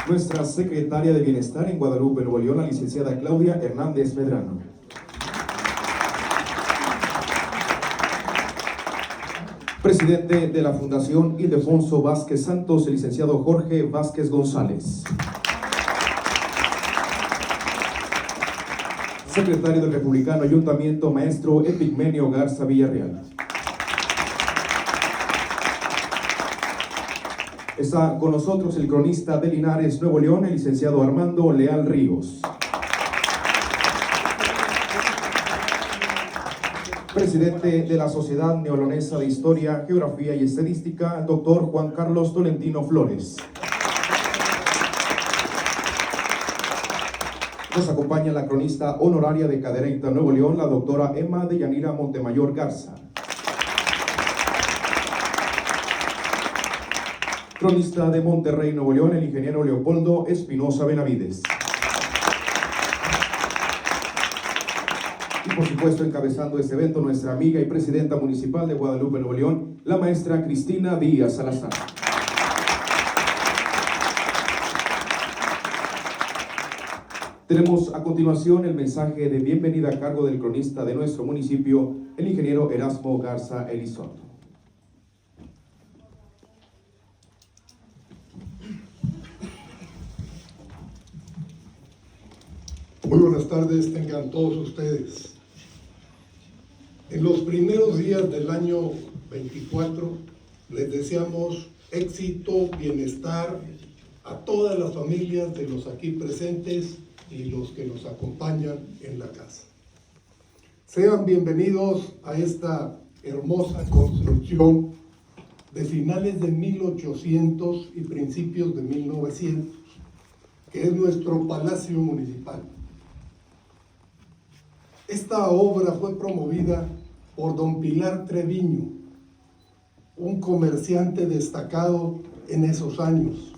Nuestra secretaria de Bienestar en Guadalupe, Nuevo León, la licenciada Claudia Hernández Medrano. Presidente de la Fundación Ildefonso Vázquez Santos, el licenciado Jorge Vázquez González. Secretario del Republicano Ayuntamiento, maestro Epigmenio Garza Villarreal. Está con nosotros el cronista de Linares, Nuevo León, el licenciado Armando Leal Ríos. Presidente de la Sociedad Neolonesa de Historia, Geografía y Estadística, el doctor Juan Carlos Tolentino Flores. Nos acompaña la cronista honoraria de Cadereyta, Nuevo León, la doctora Emma de Yanira Montemayor Garza. Cronista de Monterrey, Nuevo León, el ingeniero Leopoldo Espinosa Benavides. Y por supuesto, encabezando este evento, nuestra amiga y presidenta municipal de Guadalupe, Nuevo León, la maestra Cristina Díaz Salazar. Tenemos a continuación el mensaje de bienvenida a cargo del cronista de nuestro municipio, el ingeniero Erasmo Garza Elizondo. Muy buenas tardes tengan todos ustedes. En los primeros días del año 24 les deseamos éxito, bienestar a todas las familias de los aquí presentes y los que nos acompañan en la casa. Sean bienvenidos a esta hermosa construcción de finales de 1800 y principios de 1900, que es nuestro Palacio Municipal. Esta obra fue promovida por don Pilar Treviño, un comerciante destacado en esos años,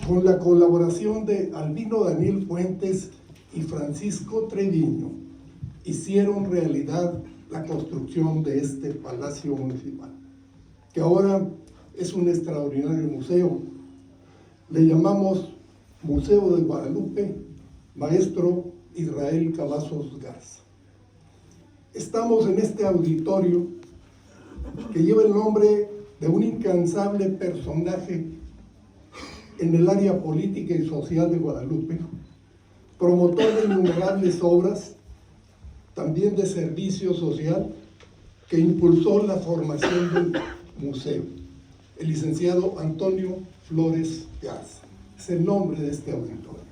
con la colaboración de Albino Daniel Fuentes y Francisco Treviño. Hicieron realidad la construcción de este Palacio Municipal, que ahora es un extraordinario museo. Le llamamos Museo de Guadalupe, maestro Israel Cavazos Garza. Estamos en este auditorio que lleva el nombre de un incansable personaje en el área política y social de Guadalupe, promotor de innumerables obras, también de servicio social, que impulsó la formación del museo, el licenciado Antonio Flores Garza. Es el nombre de este auditorio.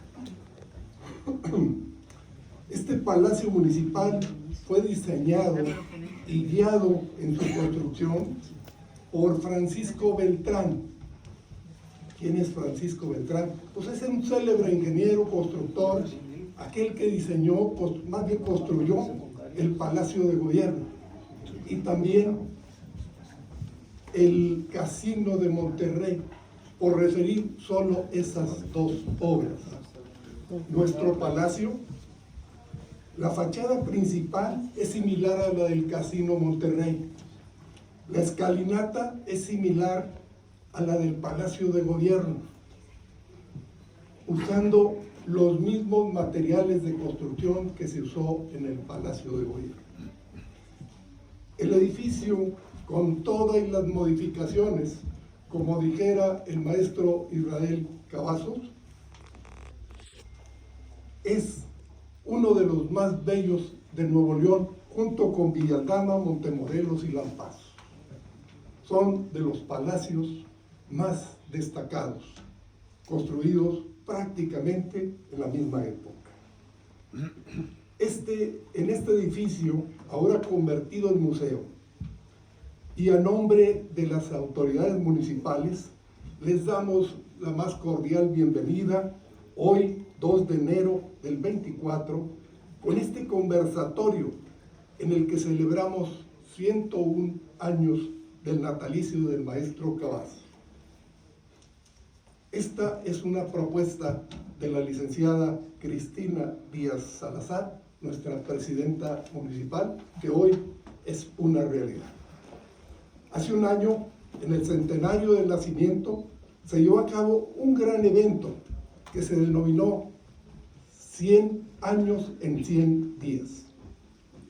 Este Palacio Municipal fue diseñado y guiado en su construcción por Francisco Beltrán. ¿Quién es Francisco Beltrán? Pues es un célebre ingeniero, constructor, aquel que diseñó, más bien construyó el Palacio de Gobierno y también el Casino de Monterrey, por referir solo esas dos obras. Nuestro palacio, la fachada principal es similar a la del Casino Monterrey. La escalinata es similar a la del Palacio de Gobierno, usando los mismos materiales de construcción que se usó en el Palacio de Gobierno. El edificio, con todas las modificaciones, como dijera el maestro Israel Cavazos, es uno de los más bellos de Nuevo León, junto con Villaldama, Montemorelos y Lampazos. Son de los palacios más destacados, construidos prácticamente en la misma época. En este edificio, ahora convertido en museo, y a nombre de las autoridades municipales, les damos la más cordial bienvenida hoy, 2 de enero del 24, con este conversatorio en el que celebramos 101 años del natalicio del maestro Cavazos. Esta es una propuesta de la licenciada Cristina Díaz Salazar, nuestra presidenta municipal, que hoy es una realidad. Hace un año, en el centenario del nacimiento, se llevó a cabo un gran evento que se denominó 100 años en 100 días,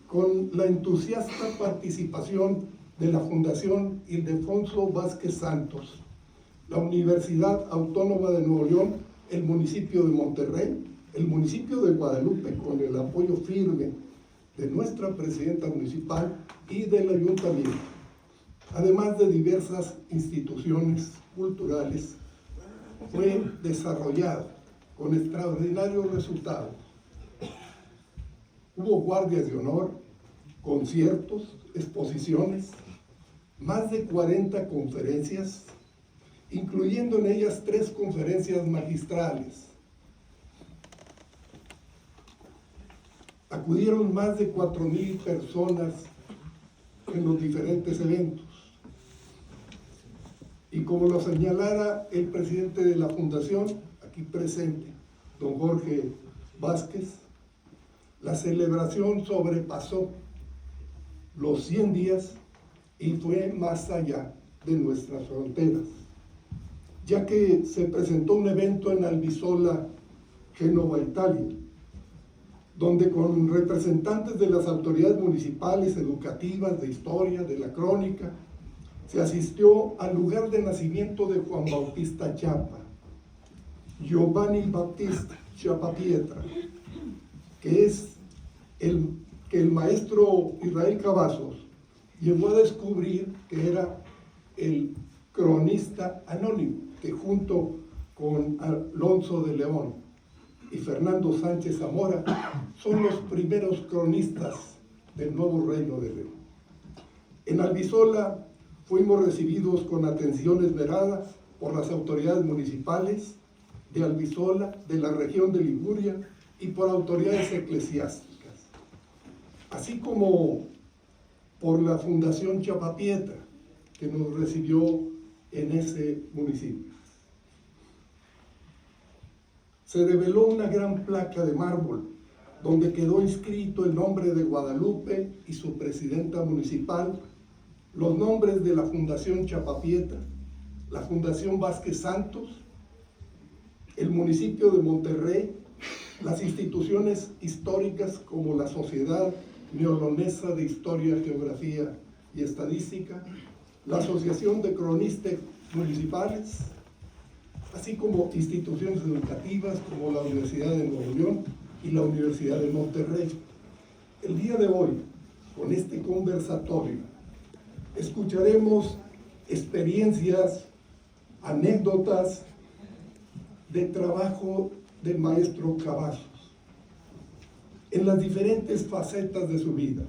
con la entusiasta participación de la Fundación Ildefonso Vázquez Santos, la Universidad Autónoma de Nuevo León, el municipio de Monterrey, el municipio de Guadalupe, con el apoyo firme de nuestra presidenta municipal y del ayuntamiento, además de diversas instituciones culturales, fue desarrollado con extraordinarios resultados. Hubo guardias de honor, conciertos, exposiciones, más de 40 conferencias, incluyendo en ellas 3 conferencias magistrales. Acudieron más de 4,000 personas en los diferentes eventos. Y como lo señalara el presidente de la fundación, aquí presente, don Jorge Vázquez, la celebración sobrepasó los 100 días y fue más allá de nuestras fronteras, ya que se presentó un evento en Albisola, Génova, Italia, donde con representantes de las autoridades municipales, educativas, de historia, de la crónica, se asistió al lugar de nacimiento de Juan Bautista Chiapa, Giovanni Battista Chiapa-Pietra, que es que el maestro Israel Cavazos llegó a descubrir que era el cronista anónimo, que junto con Alonso de León y Fernando Sánchez Zamora son los primeros cronistas del nuevo Reino de León. En Albisola fuimos recibidos con atención esmerada por las autoridades municipales de Albisola, de la región de Liguria y por autoridades eclesiásticas, así como por la Fundación Chiapa-Pietra, que nos recibió en ese municipio. Se reveló una gran placa de mármol donde quedó inscrito el nombre de Guadalupe y su presidenta municipal, los nombres de la Fundación Chiapa-Pietra, la Fundación Vázquez Santos, el municipio de Monterrey, las instituciones históricas como la Sociedad Neolonesa de Historia, Geografía y Estadística, la Asociación de Cronistas Municipales, así como instituciones educativas como la Universidad de Nuevo León y la Universidad de Monterrey. El día de hoy, con este conversatorio, escucharemos experiencias, anécdotas de trabajo del maestro Cavazos en las diferentes facetas de su vida,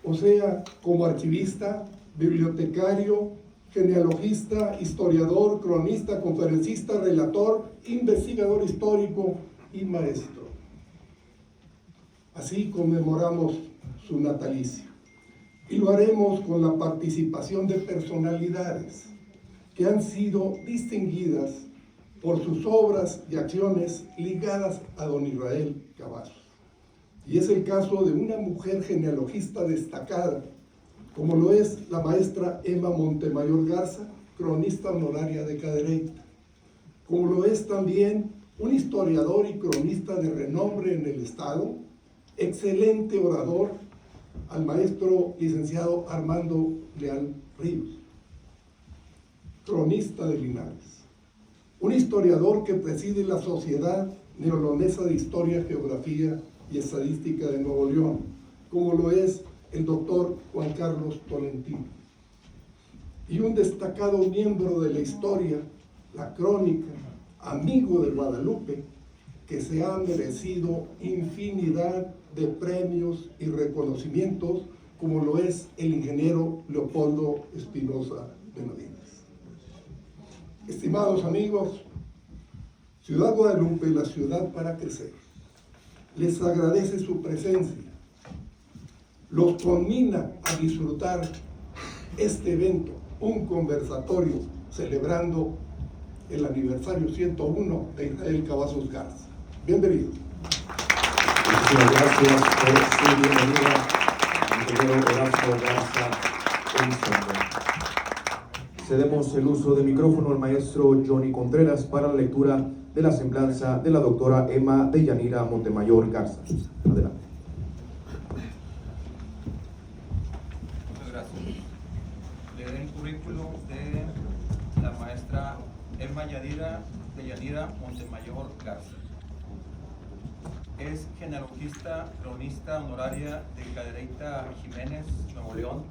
o sea, como archivista, bibliotecario, genealogista, historiador, cronista, conferencista, relator, investigador histórico y maestro. Así conmemoramos su natalicio y lo haremos con la participación de personalidades que han sido distinguidas por sus obras y acciones ligadas a don Israel Cavazos. Y es el caso de una mujer genealogista destacada, como lo es la maestra Emma Montemayor Garza, cronista honoraria de Cadereyta, como lo es también un historiador y cronista de renombre en el estado, excelente orador, al maestro licenciado Armando Leal Ríos, cronista de Linares, un historiador que preside la Sociedad Neolonesa de Historia, Geografía y Estadística de Nuevo León, como lo es el doctor Juan Carlos Tolentino, y un destacado miembro de la historia, la crónica, amigo de Guadalupe, que se ha merecido infinidad de premios y reconocimientos, como lo es el ingeniero Leopoldo Espinosa Benavides. Estimados amigos, Ciudad Guadalupe, la ciudad para crecer, les agradece su presencia, los conmina a disfrutar este evento, un conversatorio celebrando el aniversario 101 de Israel Cavazos Garza. Bienvenidos. Muchísimas gracias por su bienvenida, ingeniero Horacio Garza Elizondo. Cedemos el uso de micrófono al maestro Johnny Contreras para la lectura de la semblanza de la doctora Emma Deyanira Montemayor Garza. Adelante. Muchas gracias. Leeré el currículo de la maestra Emma Deyanira Montemayor Garza. Es genealogista, cronista honoraria de Cadereyta Jiménez, Nuevo León,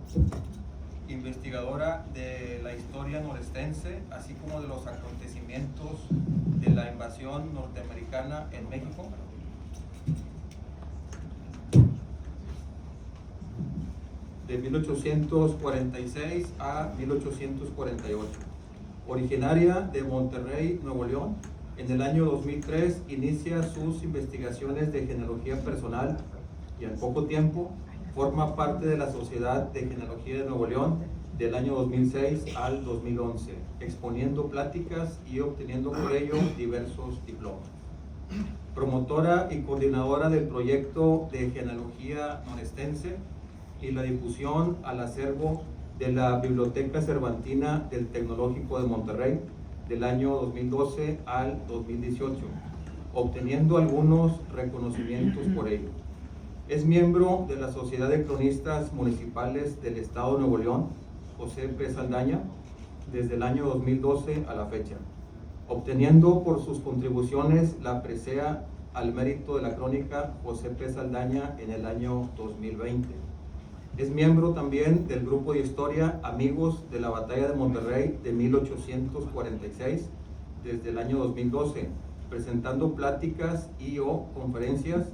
investigadora de la historia norestense, así como de los acontecimientos de la invasión norteamericana en México. De 1846 a 1848. Originaria de Monterrey, Nuevo León, en el año 2003 inicia sus investigaciones de genealogía personal y al poco tiempo forma parte de la Sociedad de Genealogía de Nuevo León del año 2006 al 2011, exponiendo pláticas y obteniendo por ello diversos diplomas. Promotora y coordinadora del proyecto de genealogía norestense y la difusión al acervo de la Biblioteca Cervantina del Tecnológico de Monterrey del año 2012 al 2018, obteniendo algunos reconocimientos por ello. Es miembro de la Sociedad de Cronistas Municipales del Estado de Nuevo León, José P. Saldaña, desde el año 2012 a la fecha, obteniendo por sus contribuciones la presea al mérito de la crónica José P. Saldaña en el año 2020. Es miembro también del grupo de historia Amigos de la Batalla de Monterrey de 1846 desde el año 2012, presentando pláticas y o conferencias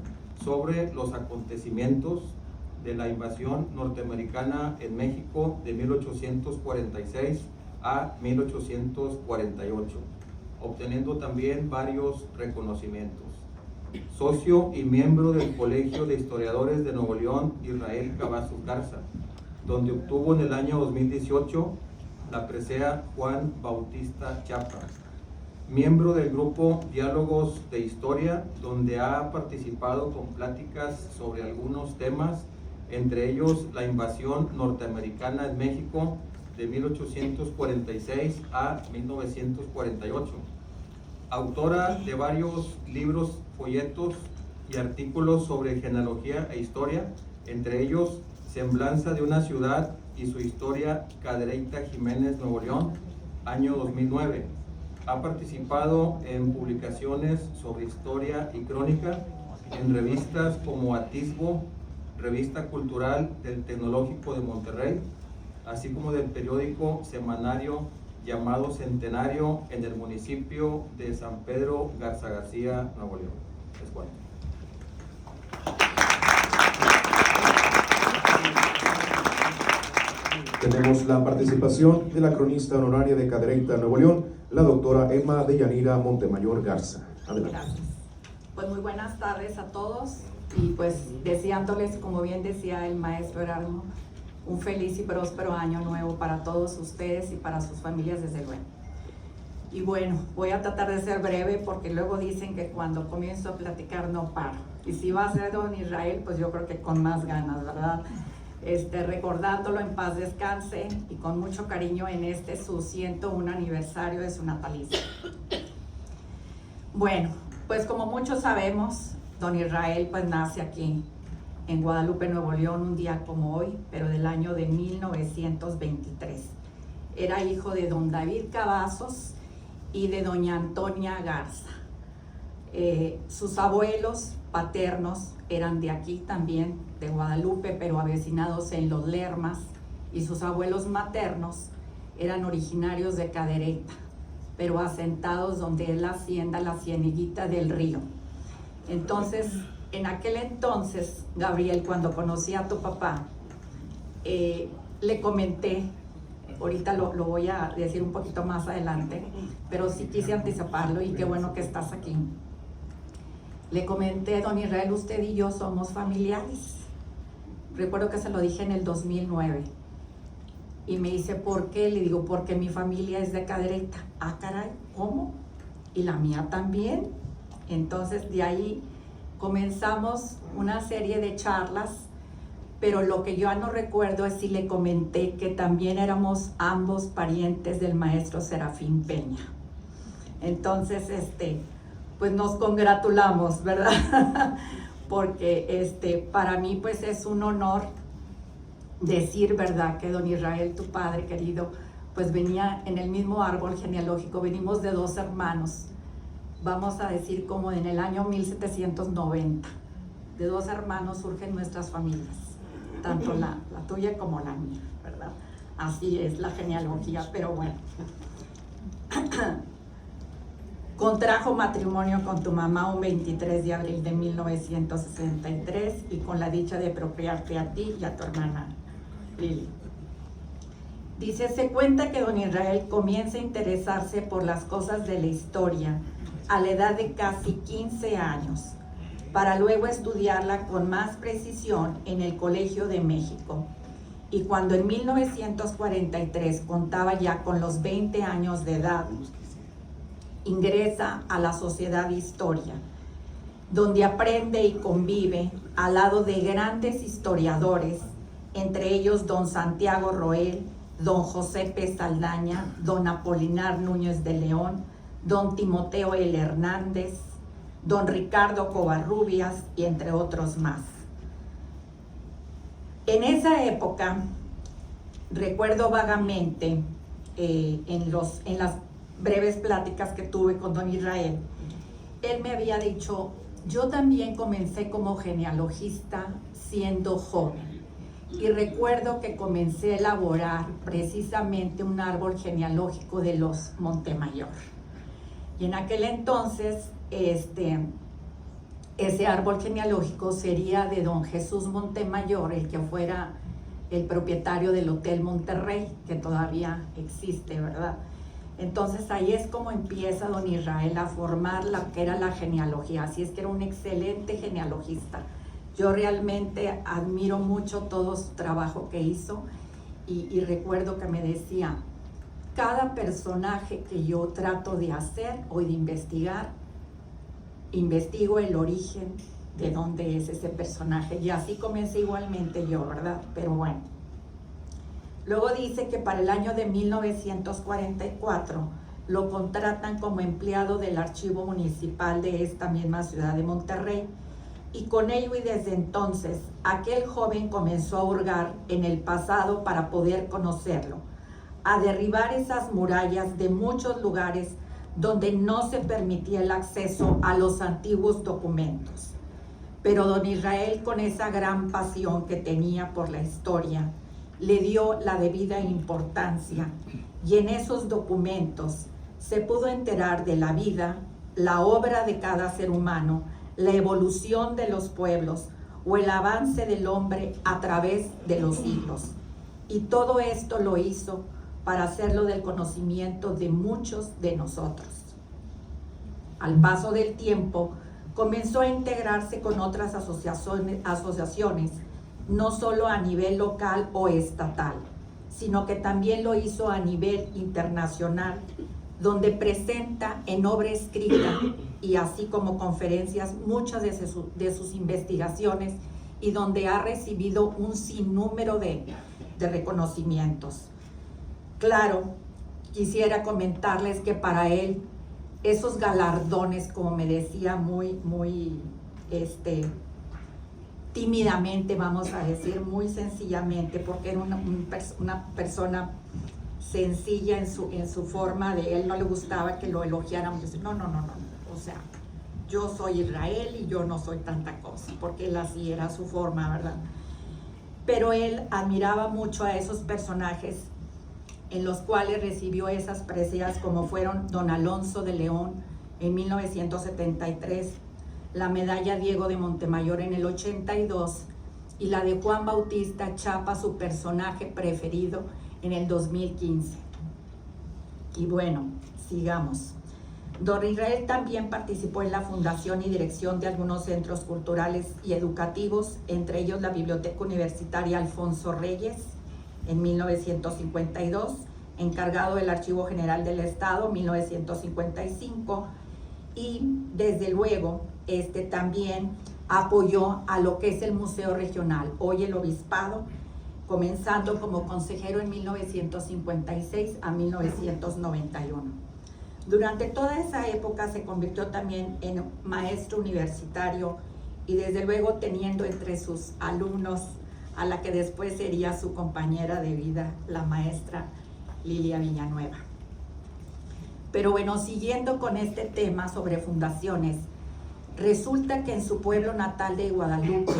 sobre los acontecimientos de la invasión norteamericana en México de 1846 a 1848, obteniendo también varios reconocimientos. Socio y miembro del Colegio de Historiadores de Nuevo León, Israel Cavazos Garza, donde obtuvo en el año 2018 la presea Juan Bautista Chapa. Miembro del grupo Diálogos de Historia, donde ha participado con pláticas sobre algunos temas, entre ellos la invasión norteamericana en México de 1846 a 1948. Autora de varios libros, folletos y artículos sobre genealogía e historia, entre ellos Semblanza de una ciudad y su historia, Cadereyta Jiménez, Nuevo León, año 2009. Ha participado en publicaciones sobre historia y crónica en revistas como Atisbo, Revista Cultural del Tecnológico de Monterrey, así como del periódico semanario llamado Centenario en el municipio de San Pedro Garza García, Nuevo León. Les cuento. Tenemos la participación de la cronista honoraria de Cadereyta, Nuevo León, la doctora Emma Deyanira Montemayor Garza. Adelante. Gracias. Pues muy buenas tardes a todos y pues deseándoles, como bien decía el maestro Erasmo, un feliz y próspero año nuevo para todos ustedes y para sus familias, desde luego. Y bueno, voy a tratar de ser breve porque luego dicen que cuando comienzo a platicar no paro. Y si va a ser don Israel, pues yo creo que con más ganas, ¿verdad? Recordándolo en paz descanse y con mucho cariño en su 101 aniversario de su natalicio. Bueno, pues como muchos sabemos, don Israel pues nace aquí en Guadalupe, Nuevo León, un día como hoy, pero del año de 1923. Era hijo de don David Cavazos y de doña Antonia Garza. Sus abuelos paternos eran de aquí también, de Guadalupe, pero avecinados en Los Lermas, y sus abuelos maternos eran originarios de Cadereyta, pero asentados donde es la hacienda, la Cieneguita del Río. Entonces, en aquel entonces, Gabriel, cuando conocí a tu papá, le comenté, ahorita lo voy a decir un poquito más adelante, pero sí quise anticiparlo y qué bueno que estás aquí. Le comenté, don Israel, usted y yo somos familiares. Recuerdo que se lo dije en el 2009. Y me dice, ¿por qué? Le digo, porque mi familia es de Cadereyta. Ah, caray, ¿cómo? Y la mía también. Entonces, de ahí comenzamos una serie de charlas pero lo que yo no recuerdo es si le comenté que también éramos ambos parientes del maestro Serafín Peña. Entonces, pues nos congratulamos, ¿verdad? Porque para mí pues es un honor decir, ¿verdad?, que don Israel, tu padre querido, pues venía en el mismo árbol genealógico, venimos de dos hermanos, vamos a decir como en el año 1790, de dos hermanos surgen nuestras familias, tanto la tuya como la mía, ¿verdad? Así es la genealogía, pero bueno. Contrajo matrimonio con tu mamá un 23 de abril de 1963 y con la dicha de procrearte a ti y a tu hermana Lili. Dice, se cuenta que don Israel comienza a interesarse por las cosas de la historia a la edad de casi 15 años, para luego estudiarla con más precisión en el Colegio de México. Y cuando en 1943 contaba ya con los 20 años de edad, ingresa a la Sociedad de Historia, donde aprende y convive al lado de grandes historiadores, entre ellos don Santiago Roel, don José P. Saldaña, don Apolinar Núñez de León, don Timoteo L. Hernández, don Ricardo Covarrubias y entre otros más. En esa época, recuerdo vagamente en las breves pláticas que tuve con don Israel, él me había dicho, yo también comencé como genealogista siendo joven. Y recuerdo que comencé a elaborar precisamente un árbol genealógico de los Montemayor. Y en aquel entonces, ese árbol genealógico sería de don Jesús Montemayor, el que fuera el propietario del Hotel Monterrey, que todavía existe, ¿verdad? Entonces ahí es como empieza don Israel a formar la que era la genealogía, así es que era un excelente genealogista. Yo realmente admiro mucho todo su trabajo que hizo y recuerdo que me decía, cada personaje que yo trato de hacer o de investigar, investigo el origen de dónde es ese personaje y así comencé igualmente yo, ¿verdad? Pero bueno. Luego dice que para el año de 1944 lo contratan como empleado del Archivo Municipal de esta misma ciudad de Monterrey. Y con ello y desde entonces, aquel joven comenzó a hurgar en el pasado para poder conocerlo, a derribar esas murallas de muchos lugares donde no se permitía el acceso a los antiguos documentos. Pero don Israel, con esa gran pasión que tenía por la historia, le dio la debida importancia y en esos documentos se pudo enterar de la vida, la obra de cada ser humano, la evolución de los pueblos o el avance del hombre a través de los siglos. Y todo esto lo hizo para hacerlo del conocimiento de muchos de nosotros. Al paso del tiempo, comenzó a integrarse con otras asociaciones, no solo a nivel local o estatal, sino que también lo hizo a nivel internacional, donde presenta en obra escrita y así como conferencias muchas de sus investigaciones y donde ha recibido un sinnúmero de reconocimientos. Claro, quisiera comentarles que para él esos galardones, como me decía muy tímidamente, vamos a decir, muy sencillamente, porque era una persona sencilla en su forma de él, no le gustaba que lo elogiáramos, decir, no, o sea, yo soy Israel y yo no soy tanta cosa, porque él así era su forma, ¿verdad? Pero él admiraba mucho a esos personajes en los cuales recibió esas preseas, como fueron don Alonso de León en 1973, la medalla Diego de Montemayor en el 82 y la de Juan Bautista Chapa, su personaje preferido, en el 2015. Y bueno, sigamos. Don Israel también participó en la fundación y dirección de algunos centros culturales y educativos, entre ellos la Biblioteca Universitaria Alfonso Reyes en 1952, encargado del Archivo General del Estado 1955, y desde luego también apoyó a lo que es el Museo Regional, hoy el Obispado, comenzando como consejero en 1956 a 1991. Durante toda esa época se convirtió también en maestro universitario y desde luego teniendo entre sus alumnos a la que después sería su compañera de vida, la maestra Lilia Villanueva. Pero bueno, siguiendo con este tema sobre fundaciones, resulta que en su pueblo natal de Guadalupe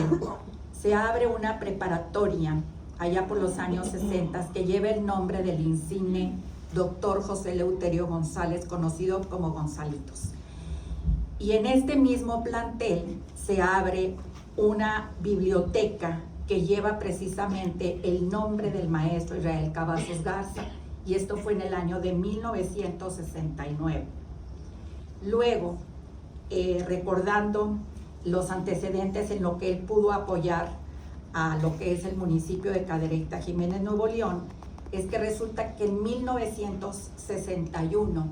se abre una preparatoria allá por los años 60 que lleva el nombre del insigne doctor José Eleuterio González, conocido como Gonzalitos. Y en este mismo plantel se abre una biblioteca que lleva precisamente el nombre del maestro Israel Cavazos Garza, y esto fue en el año de 1969. Luego, recordando los antecedentes en lo que él pudo apoyar a lo que es el municipio de Cadereyta Jiménez, Nuevo León, es que resulta que en 1961,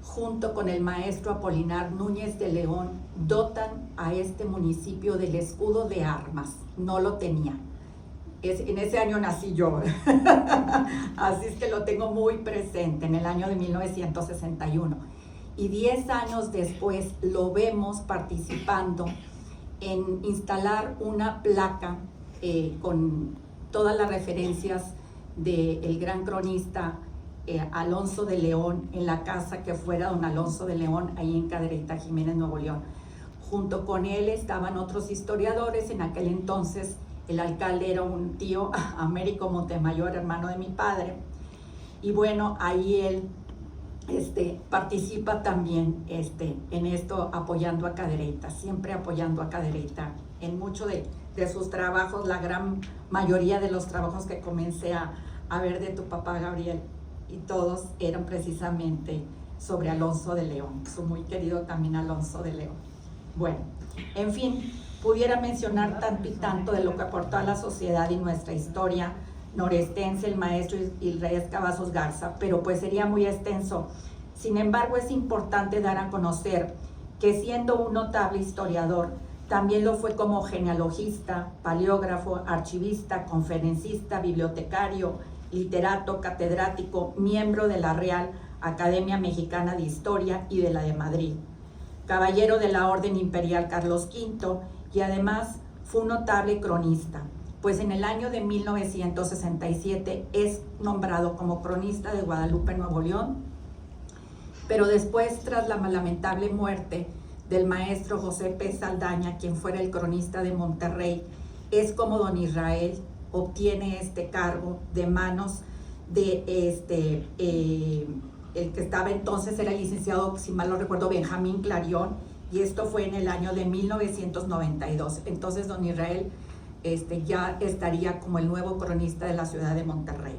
junto con el maestro Apolinar Núñez de León, dotan a este municipio del escudo de armas. No lo tenía. En ese año nací yo, así es que lo tengo muy presente, en el año de 1961. Y 10 años después lo vemos participando en instalar una placa con todas las referencias del gran cronista Alonso de León, en la casa que fuera don Alonso de León, ahí en Cadereyta Jiménez, Nuevo León. Junto con él estaban otros historiadores. En aquel entonces el alcalde era un tío, Américo Montemayor, hermano de mi padre. Y bueno, ahí él participa también en esto, apoyando a Cadereyta, siempre apoyando a Cadereyta en muchos de sus trabajos. La gran mayoría de los trabajos que comencé a ver de tu papá Gabriel, y todos eran precisamente sobre Alonso de León, su muy querido también Alonso de León. Bueno, en fin, pudiera mencionar tanto y tanto de lo que aportó a la sociedad y nuestra historia norestense el maestro Israel Cavazos Garza, pero pues sería muy extenso. Sin embargo, es importante dar a conocer que siendo un notable historiador, también lo fue como genealogista, paleógrafo, archivista, conferencista, bibliotecario, literato, catedrático, miembro de la Real Academia Mexicana de Historia y de la de Madrid, caballero de la Orden Imperial Carlos V, y además fue un notable cronista, pues en el año de 1967 es nombrado como cronista de Guadalupe, Nuevo León, pero después, tras la lamentable muerte del maestro José P. Saldaña, quien fuera el cronista de Monterrey, es como don Israel obtiene este cargo de manos de el que estaba entonces, era el licenciado, si mal no recuerdo, Benjamín Clarión, y esto fue en el año de 1992. Entonces don Israel ya estaría como el nuevo cronista de la ciudad de Monterrey.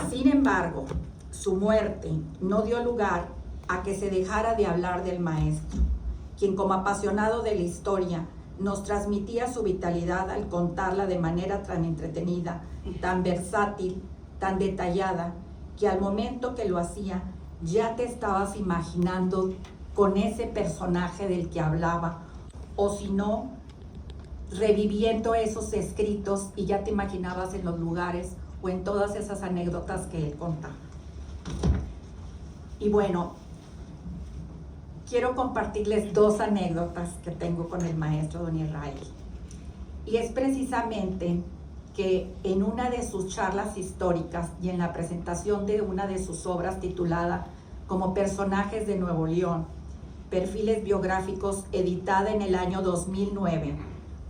Sin embargo, su muerte no dio lugar a que se dejara de hablar del maestro, quien como apasionado de la historia nos transmitía su vitalidad al contarla de manera tan entretenida, tan versátil, tan detallada, que al momento que lo hacía ya te estabas imaginando con ese personaje del que hablaba, o si no, reviviendo esos escritos y ya te imaginabas en los lugares o en todas esas anécdotas que él contaba. Y bueno, quiero compartirles 2 anécdotas que tengo con el maestro don Israel. Y es precisamente que en una de sus charlas históricas y en la presentación de una de sus obras titulada Como personajes de Nuevo León, perfiles biográficos, editada en el año 2009,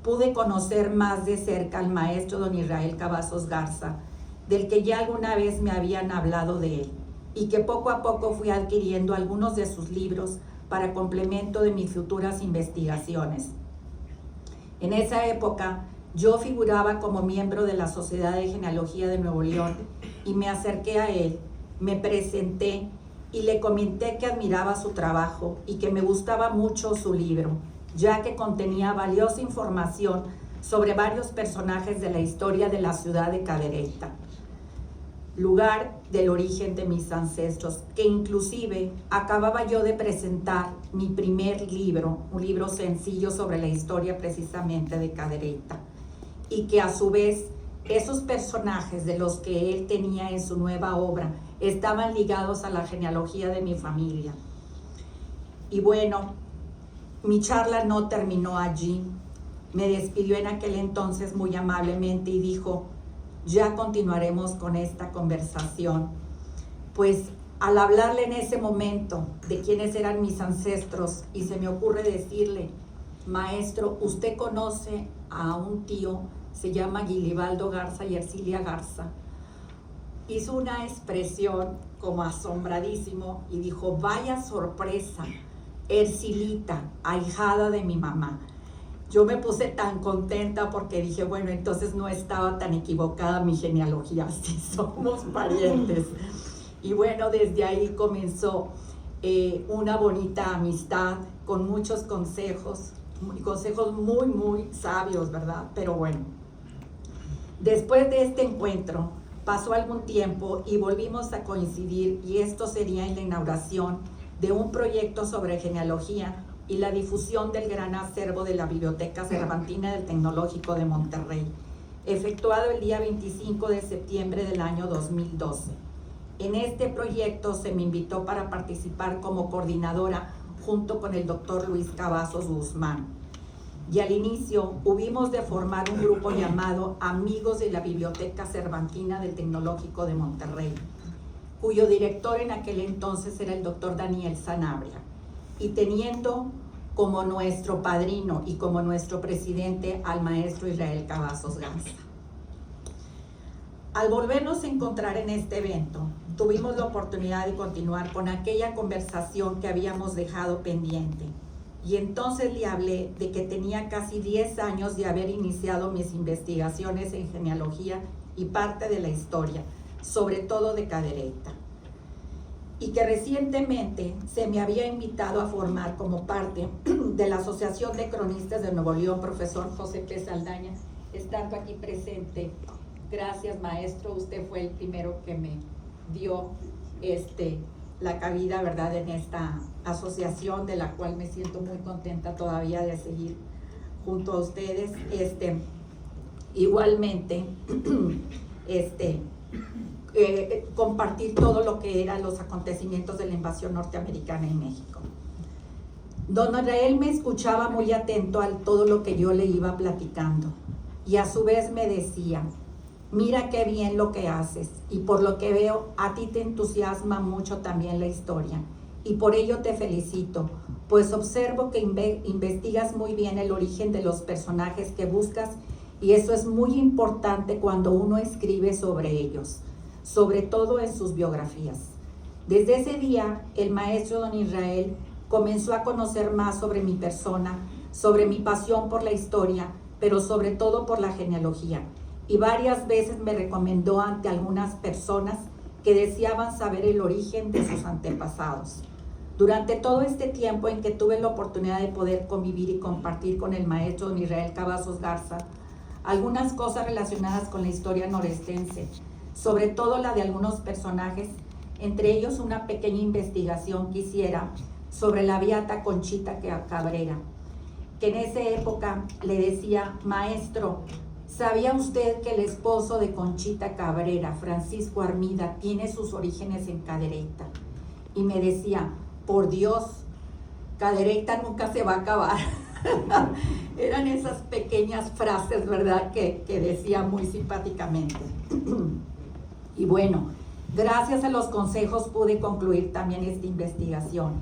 pude conocer más de cerca al maestro don Israel Cavazos Garza, del que ya alguna vez me habían hablado de él, y que poco a poco fui adquiriendo algunos de sus libros para complemento de mis futuras investigaciones. En esa época, yo figuraba como miembro de la Sociedad de Genealogía de Nuevo León y me acerqué a él, me presenté y le comenté que admiraba su trabajo y que me gustaba mucho su libro, ya que contenía valiosa información sobre varios personajes de la historia de la ciudad de Cadereyta, lugar del origen de mis ancestros, que inclusive acababa yo de presentar mi primer libro, un libro sencillo sobre la historia precisamente de Cadereyta, y que a su vez esos personajes de los que él tenía en su nueva obra estaban ligados a la genealogía de mi familia. Y bueno, mi charla no terminó allí. Me despidió en aquel entonces muy amablemente y dijo: ya continuaremos con esta conversación. Pues al hablarle en ese momento de quiénes eran mis ancestros, y se me ocurre decirle: maestro, usted conoce a un tío, se llama Guilibaldo Garza y Ercilia Garza. Hizo una expresión como asombradísimo y dijo: vaya sorpresa, Ercilita, ahijada de mi mamá. Yo me puse tan contenta porque dije, bueno, entonces no estaba tan equivocada mi genealogía, sí somos parientes. Y bueno, desde ahí comenzó una bonita amistad con muchos consejos muy, muy sabios, ¿verdad? Pero bueno, después de este encuentro pasó algún tiempo y volvimos a coincidir, y esto sería en la inauguración de un proyecto sobre genealogía y la difusión del gran acervo de la Biblioteca Cervantina del Tecnológico de Monterrey, efectuado el día 25 de septiembre del año 2012. En este proyecto se me invitó para participar como coordinadora junto con el doctor Luis Cavazos Guzmán. Y al inicio hubimos de formar un grupo llamado Amigos de la Biblioteca Cervantina del Tecnológico de Monterrey, cuyo director en aquel entonces era el doctor Daniel Sanabria, y teniendo como nuestro padrino y como nuestro presidente al maestro Israel Cavazos Garza. Al volvernos a encontrar en este evento, tuvimos la oportunidad de continuar con aquella conversación que habíamos dejado pendiente, y entonces le hablé de que tenía casi 10 años de haber iniciado mis investigaciones en genealogía y parte de la historia, sobre todo de Cadereyta, y que recientemente se me había invitado a formar como parte de la Asociación de Cronistas de Nuevo León, profesor José P. Saldaña, estando aquí presente. Gracias, maestro, usted fue el primero que me dio la cabida, ¿verdad?, en esta asociación, de la cual me siento muy contenta todavía de seguir junto a ustedes. Igualmente, compartir todo lo que eran los acontecimientos de la invasión norteamericana en México. Don Israel me escuchaba muy atento a todo lo que yo le iba platicando, y a su vez me decía: mira qué bien lo que haces, y por lo que veo a ti te entusiasma mucho también la historia, y por ello te felicito, pues observo que investigas muy bien el origen de los personajes que buscas, y eso es muy importante cuando uno escribe sobre ellos, sobre todo en sus biografías. Desde ese día, el maestro don Israel comenzó a conocer más sobre mi persona, sobre mi pasión por la historia, pero sobre todo por la genealogía, y varias veces me recomendó ante algunas personas que deseaban saber el origen de sus antepasados. Durante todo este tiempo en que tuve la oportunidad de poder convivir y compartir con el maestro don Israel Cavazos Garza algunas cosas relacionadas con la historia norestense, sobre todo la de algunos personajes, entre ellos una pequeña investigación que hiciera sobre la beata Conchita Cabrera, que en esa época le decía: maestro, ¿sabía usted que el esposo de Conchita Cabrera, Francisco Armida, tiene sus orígenes en Cadereyta? Y me decía: por Dios, Cadereyta nunca se va a acabar. Eran esas pequeñas frases, ¿verdad?, que decía muy simpáticamente. Y bueno, gracias a los consejos pude concluir también esta investigación.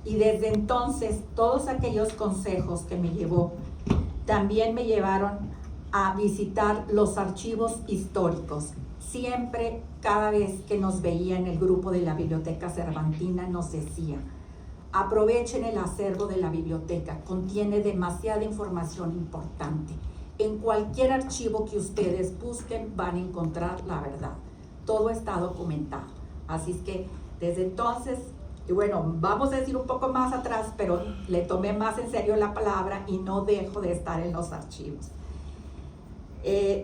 Y desde entonces, todos aquellos consejos que me llevó, también me llevaron a visitar los archivos históricos. Siempre, cada vez que nos veía en el grupo de la Biblioteca Cervantina, nos decía: aprovechen el acervo de la biblioteca, contiene demasiada información importante. En cualquier archivo que ustedes busquen van a encontrar la verdad. Todo está documentado. Así es que desde entonces, y bueno, vamos a decir un poco más atrás, pero le tomé más en serio la palabra y no dejo de estar en los archivos.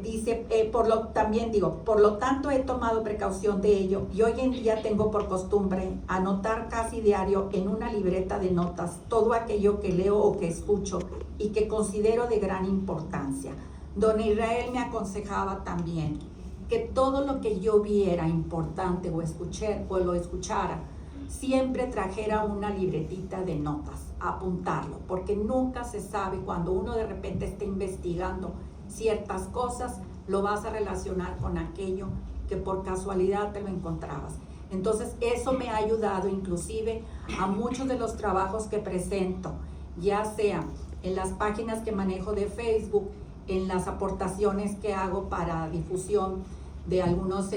Dice, por lo tanto he tomado precaución de ello y hoy en día tengo por costumbre anotar casi diario en una libreta de notas todo aquello que leo o que escucho y que considero de gran importancia. Don Israel me aconsejaba también que todo lo que yo viera importante o lo escuchara, siempre trajera una libretita de notas, apuntarlo, porque nunca se sabe cuando uno de repente esté investigando ciertas cosas, lo vas a relacionar con aquello que por casualidad te lo encontrabas. Entonces eso me ha ayudado inclusive a muchos de los trabajos que presento, ya sea en las páginas que manejo de Facebook, en las aportaciones que hago para difusión de algunos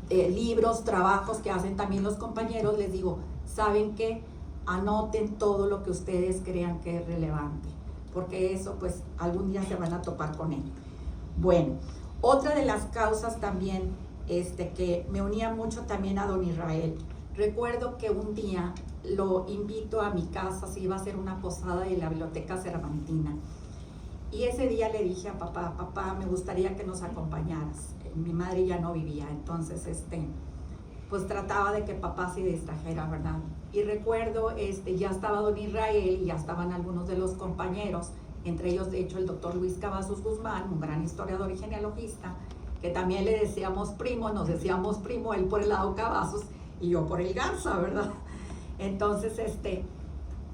libros, trabajos que hacen también los compañeros. Les digo, ¿saben qué? Anoten todo lo que ustedes crean que es relevante, porque eso pues algún día se van a topar con ello. Bueno, otra de las causas también que me unía mucho también a don Israel. Recuerdo que un día lo invito a mi casa, se iba a hacer una posada de la Biblioteca Cervantina. Y ese día le dije a papá, me gustaría que nos acompañaras. Mi madre ya no vivía, entonces pues trataba de que papá se distrajera, ¿verdad? Y recuerdo, ya estaba don Israel y ya estaban algunos de los compañeros, entre ellos de hecho el doctor Luis Cavazos Guzmán, un gran historiador y genealogista, que también le decíamos primo, nos decíamos primo, él por el lado Cavazos y yo por el Garza, ¿verdad? Entonces,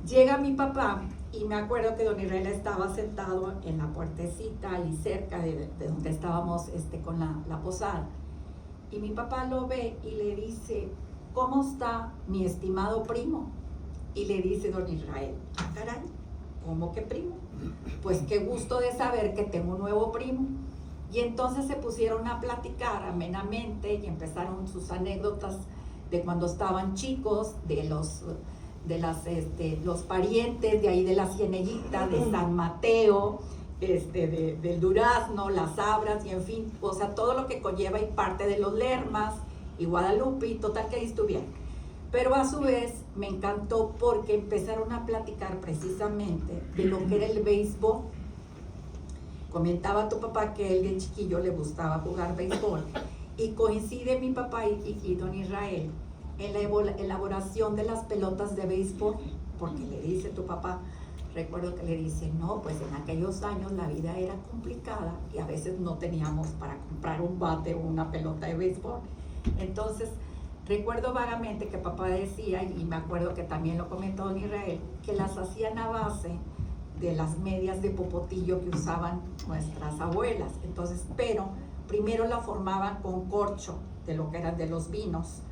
llega mi papá y me acuerdo que don Israel estaba sentado en la puertecita y cerca de donde estábamos con la posada. Y mi papá lo ve y le dice, ¿cómo está mi estimado primo? Y le dice don Israel, ah, caray, ¿cómo que primo? Pues qué gusto de saber que tengo un nuevo primo. Y entonces se pusieron a platicar amenamente y empezaron sus anécdotas de cuando estaban chicos, de los parientes de ahí de la Cieneguita, de San Mateo, del Durazno, las Abras, y en fin, o sea, todo lo que conlleva y parte de los Lermas y Guadalupe, y total que ahí estuvieron. Pero a su vez me encantó porque empezaron a platicar precisamente de lo que era el béisbol. Comentaba tu papá que él de chiquillo le gustaba jugar béisbol, y coincide mi papá y don Israel en la elaboración de las pelotas de béisbol, porque le dice tu papá, recuerdo que le dice, no, pues en aquellos años la vida era complicada y a veces no teníamos para comprar un bate o una pelota de béisbol. Entonces, recuerdo vagamente que papá decía, y me acuerdo que también lo comentó don Israel, que las hacían a base de las medias de popotillo que usaban nuestras abuelas. Entonces, pero primero la formaban con corcho de lo que eran de los vinos,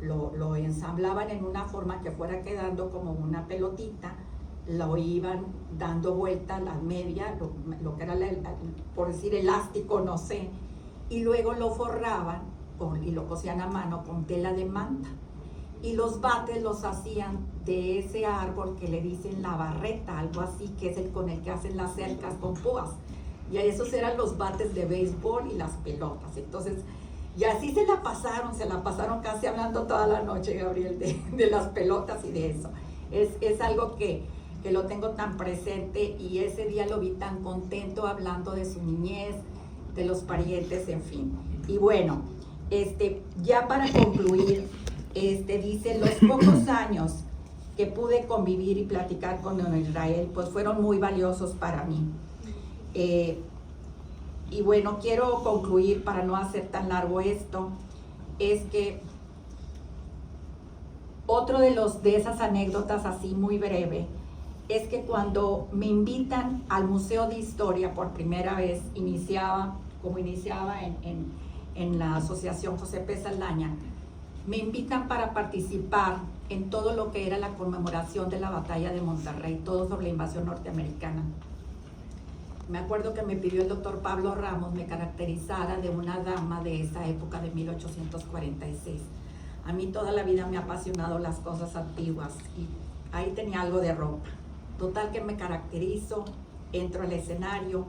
lo ensamblaban en una forma que fuera quedando como una pelotita, lo iban dando vuelta las medias, lo que era, por decir, elástico, no sé, y luego lo forraban y lo cosían a mano con tela de manta. Y los bates los hacían de ese árbol que le dicen la barreta, algo así, que es el con el que hacen las cercas con púas. Y esos eran los bates de béisbol y las pelotas. Entonces, y así se la pasaron casi hablando toda la noche, Gabriel, de las pelotas y de eso. Es algo que lo tengo tan presente, y ese día lo vi tan contento hablando de su niñez, de los parientes, en fin. Y bueno, ya para concluir, dice, los pocos años que pude convivir y platicar con don Israel, pues fueron muy valiosos para mí. Y bueno, quiero concluir para no hacer tan largo esto, es que otro de esas anécdotas así muy breve, es que cuando me invitan al Museo de Historia por primera vez, iniciaba en la Asociación José P. Saldaña, me invitan para participar en todo lo que era la conmemoración de la batalla de Monterrey, todo sobre la invasión norteamericana. Me acuerdo que me pidió el doctor Pablo Ramos me caracterizara de una dama de esa época de 1846. A mí toda la vida me ha apasionado las cosas antiguas y ahí tenía algo de ropa. Total que me caracterizo, entro al escenario,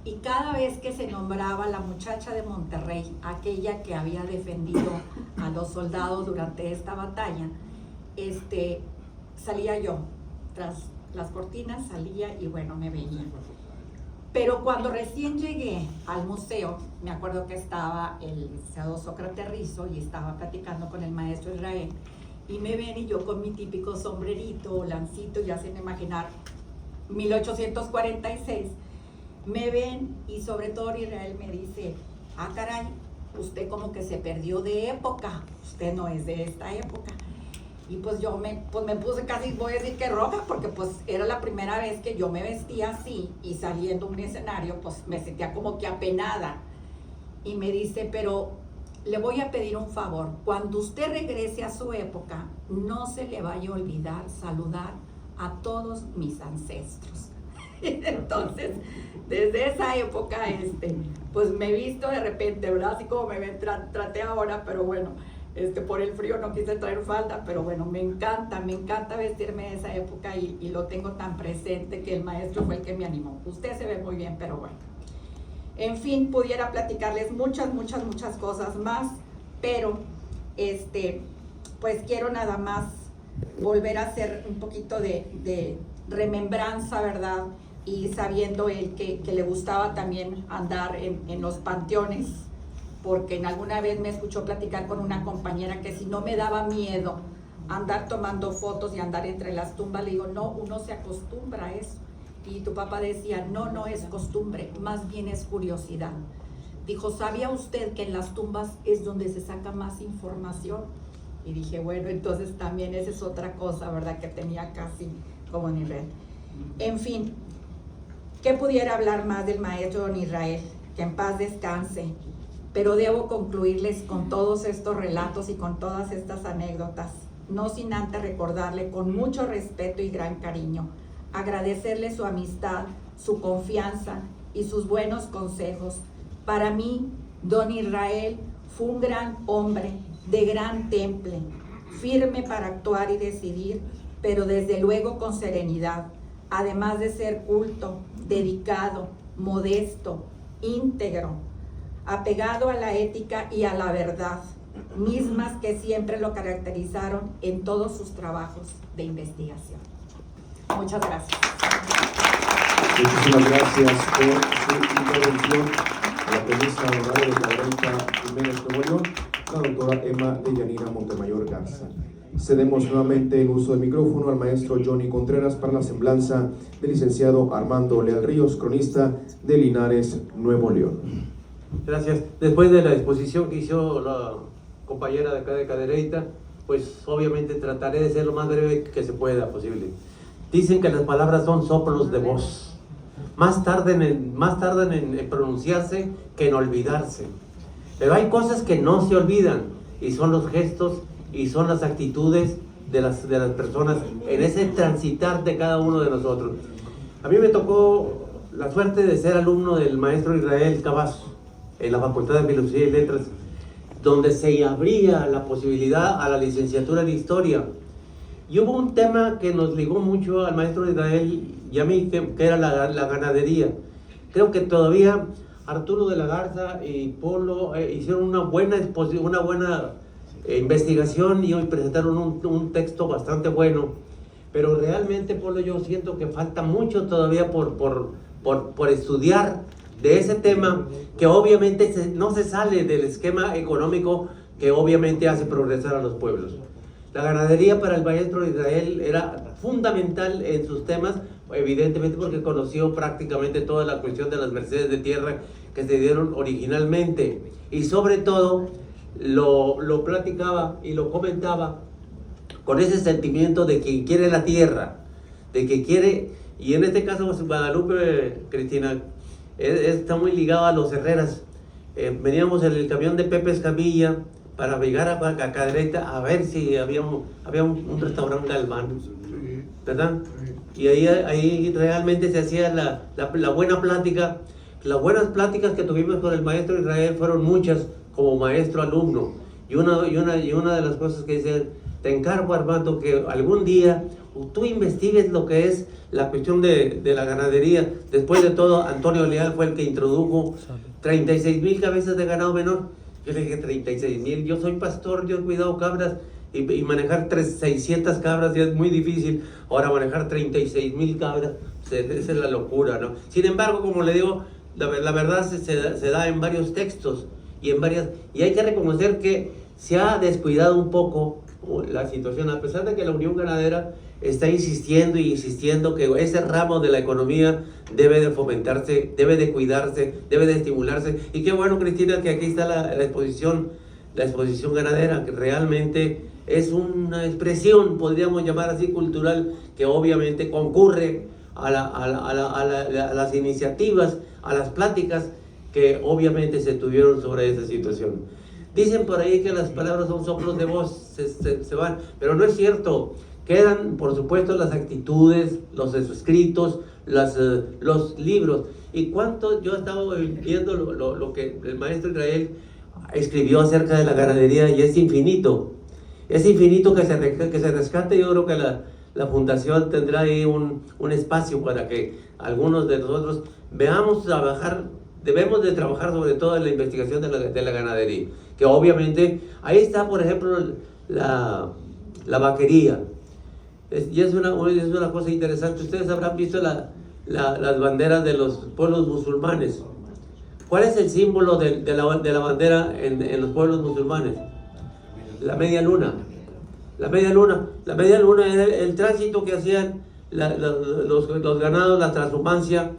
y cada vez que se nombraba la muchacha de Monterrey, aquella que había defendido a los soldados durante esta batalla, salía yo, tras las cortinas salía y bueno, me veía. Pero cuando recién llegué al museo, me acuerdo que estaba el licenciado Sócrates Rizo y estaba platicando con el maestro Israel, y me ven y yo con mi típico sombrerito, lancito, ya se me imaginar, 1846, me ven y sobre todo Israel me dice, ah caray, usted como que se perdió de época, usted no es de esta época. Y pues yo me puse casi, voy a decir que roja, porque pues era la primera vez que yo me vestía así y saliendo a un escenario, pues me sentía como que apenada. Y me dice, pero le voy a pedir un favor, cuando usted regrese a su época, no se le vaya a olvidar saludar a todos mis ancestros. Entonces, desde esa época, pues me he visto de repente, ¿verdad? Así como me ven, traté ahora, pero bueno, por el frío no quise traer falda, pero bueno, me encanta vestirme de esa época y lo tengo tan presente que el maestro fue el que me animó. Usted se ve muy bien, pero bueno. En fin, pudiera platicarles muchas cosas más, pero pues quiero nada más volver a hacer un poquito de remembranza, ¿verdad? Y sabiendo él que le gustaba también andar en los panteones, porque en alguna vez me escuchó platicar con una compañera que si no me daba miedo andar tomando fotos y andar entre las tumbas, le digo, no, uno se acostumbra a eso. Y tu papá decía, no es costumbre, más bien es curiosidad. Dijo, ¿sabía usted que en las tumbas es donde se saca más información? Y dije, bueno, entonces también esa es otra cosa, ¿verdad? Que tenía casi como en Israel. En fin, ¿qué pudiera hablar más del maestro don Israel? Que en paz descanse. Pero debo concluirles con todos estos relatos y con todas estas anécdotas, no sin antes recordarle con mucho respeto y gran cariño, agradecerle su amistad, su confianza y sus buenos consejos. Para mí, don Israel fue un gran hombre, de gran temple, firme para actuar y decidir, pero desde luego con serenidad, además de ser culto, dedicado, modesto, íntegro, apegado a la ética y a la verdad, mismas que siempre lo caracterizaron en todos sus trabajos de investigación. Muchas gracias. Muchísimas gracias por su intervención. A la periodista honorable de Cadereyta Jiménez Nuevo León, la doctora Emma de Yanira Montemayor Garza. Cedemos nuevamente el uso del micrófono al maestro Johnny Contreras para la semblanza del licenciado Armando Leal Ríos, cronista de Linares, Nuevo León. Gracias. Después de la exposición que hizo la compañera de acá de Cadereyta, pues obviamente trataré de ser lo más breve que se pueda posible. Dicen que las palabras son soplos de voz. Más tardan en pronunciarse que en olvidarse. Pero hay cosas que no se olvidan y son los gestos y son las actitudes de las personas en ese transitar de cada uno de nosotros. A mí me tocó la suerte de ser alumno del maestro Israel Cavazo en la Facultad de Filosofía y Letras, donde se abría la posibilidad a la licenciatura en Historia. Y hubo un tema que nos ligó mucho al maestro Israel y a mí, que era la ganadería. Creo que todavía Arturo de la Garza y Polo hicieron una buena investigación y hoy presentaron un texto bastante bueno. Pero realmente, Polo, yo siento que falta mucho todavía por estudiar de ese tema, que obviamente no se sale del esquema económico que obviamente hace progresar a los pueblos. La ganadería para el maestro Israel era fundamental en sus temas, evidentemente porque conoció prácticamente toda la cuestión de las mercedes de tierra que se dieron originalmente, y sobre todo lo platicaba y lo comentaba con ese sentimiento de quien quiere la tierra, de que quiere, y en este caso Guadalupe, Cristina, está muy ligado a los Herreras. Veníamos en el camión de Pepe Escamilla para llegar a Cadereyta a ver si había un restaurante Galván, ¿verdad? Y ahí realmente se hacía la buena plática. Las buenas pláticas que tuvimos con el maestro Israel fueron muchas como maestro-alumno. Y una de las cosas que dice, te encargo, Armando, que algún día tú investigues lo que es la cuestión de la ganadería. Después de todo, Antonio Leal fue el que introdujo 36,000 cabezas de ganado menor. Yo le dije, 36,000, yo soy pastor, yo he cuidado cabras, y manejar 600 cabras ya es muy difícil. Ahora manejar 36,000 cabras, esa es la locura, ¿no? Sin embargo, como le digo, la verdad se da en varios textos y hay que reconocer que se ha descuidado un poco la situación, a pesar de que la Unión Ganadera está insistiendo y insistiendo que ese ramo de la economía debe de fomentarse, debe de cuidarse, debe de estimularse. Y qué bueno, Cristina, que aquí está la exposición ganadera, que realmente es una expresión, podríamos llamar así, cultural, que obviamente concurre a las iniciativas, a las pláticas que obviamente se tuvieron sobre esa situación. Dicen por ahí que las palabras son soplos de voz, se van, pero no es cierto. Quedan, por supuesto, las actitudes, los escritos, los libros. Y cuánto yo he estado viendo lo que el maestro Israel escribió acerca de la ganadería, y es infinito. Es infinito que se rescate. Yo creo que la fundación tendrá ahí un espacio para que algunos de nosotros debemos de trabajar sobre todo en la investigación de la ganadería. Que obviamente, ahí está, por ejemplo, la vaquería. Y es una cosa interesante. Ustedes habrán visto las banderas de los pueblos musulmanes. ¿Cuál es el símbolo de la bandera en los pueblos musulmanes? La media luna. La media luna era el tránsito que hacían los ganados, la transhumancia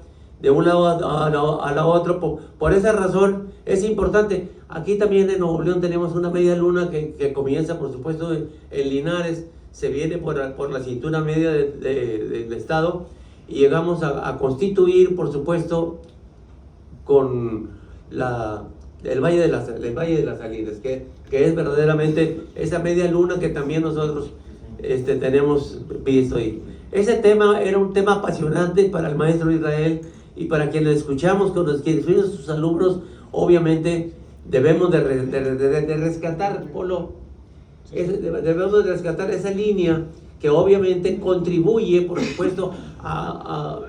de un lado a la otro. Por esa razón es importante. Aquí también en Nuevo León tenemos una media luna que comienza, por supuesto, en Linares, se viene por la cintura media del estado, y llegamos a constituir, por supuesto, con el Valle de las Salinas, que es verdaderamente esa media luna que también nosotros tenemos visto ahí. Ese tema era un tema apasionante para el maestro Israel, y para quienes escuchamos, con los que fuimos sus alumnos, obviamente debemos de rescatar, Polo, debemos de rescatar esa línea que obviamente contribuye, por supuesto, a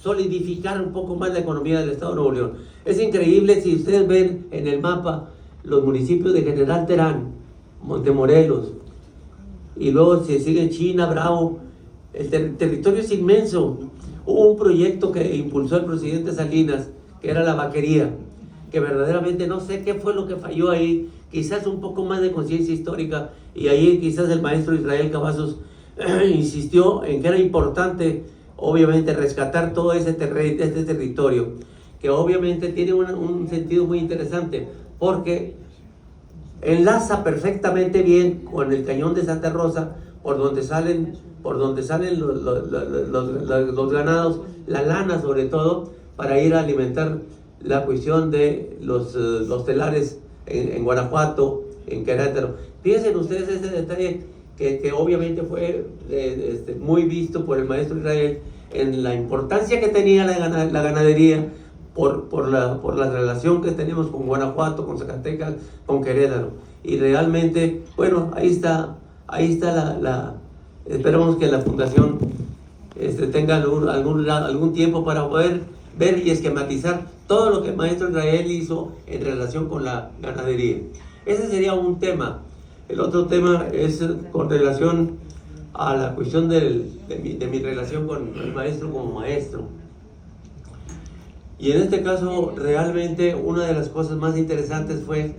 solidificar un poco más la economía del estado de Nuevo León. Es increíble, si ustedes ven en el mapa los municipios de General Terán, Montemorelos, y luego se sigue China, Bravo, el territorio es inmenso. Hubo un proyecto que impulsó el presidente Salinas, que era la vaquería, que verdaderamente no sé qué fue lo que falló ahí, quizás un poco más de conciencia histórica, y ahí quizás el maestro Israel Cavazos insistió en que era importante, obviamente, rescatar todo este territorio, que obviamente tiene un sentido muy interesante, porque enlaza perfectamente bien con el cañón de Santa Rosa, por donde salen los ganados, la lana sobre todo, para ir a alimentar la cuestión de los telares en Guanajuato, en Querétaro. Fíjense ustedes ese detalle que obviamente fue muy visto por el maestro Israel, en la importancia que tenía la ganadería por la relación que tenemos con Guanajuato, con Zacatecas, con Querétaro. Y realmente, bueno, ahí está esperamos que la fundación tenga algún tiempo para poder ver y esquematizar todo lo que el maestro Israel hizo en relación con la ganadería. Ese sería un tema. El otro tema es con relación a la cuestión de mi relación con el maestro como maestro. Y en este caso, realmente, una de las cosas más interesantes fue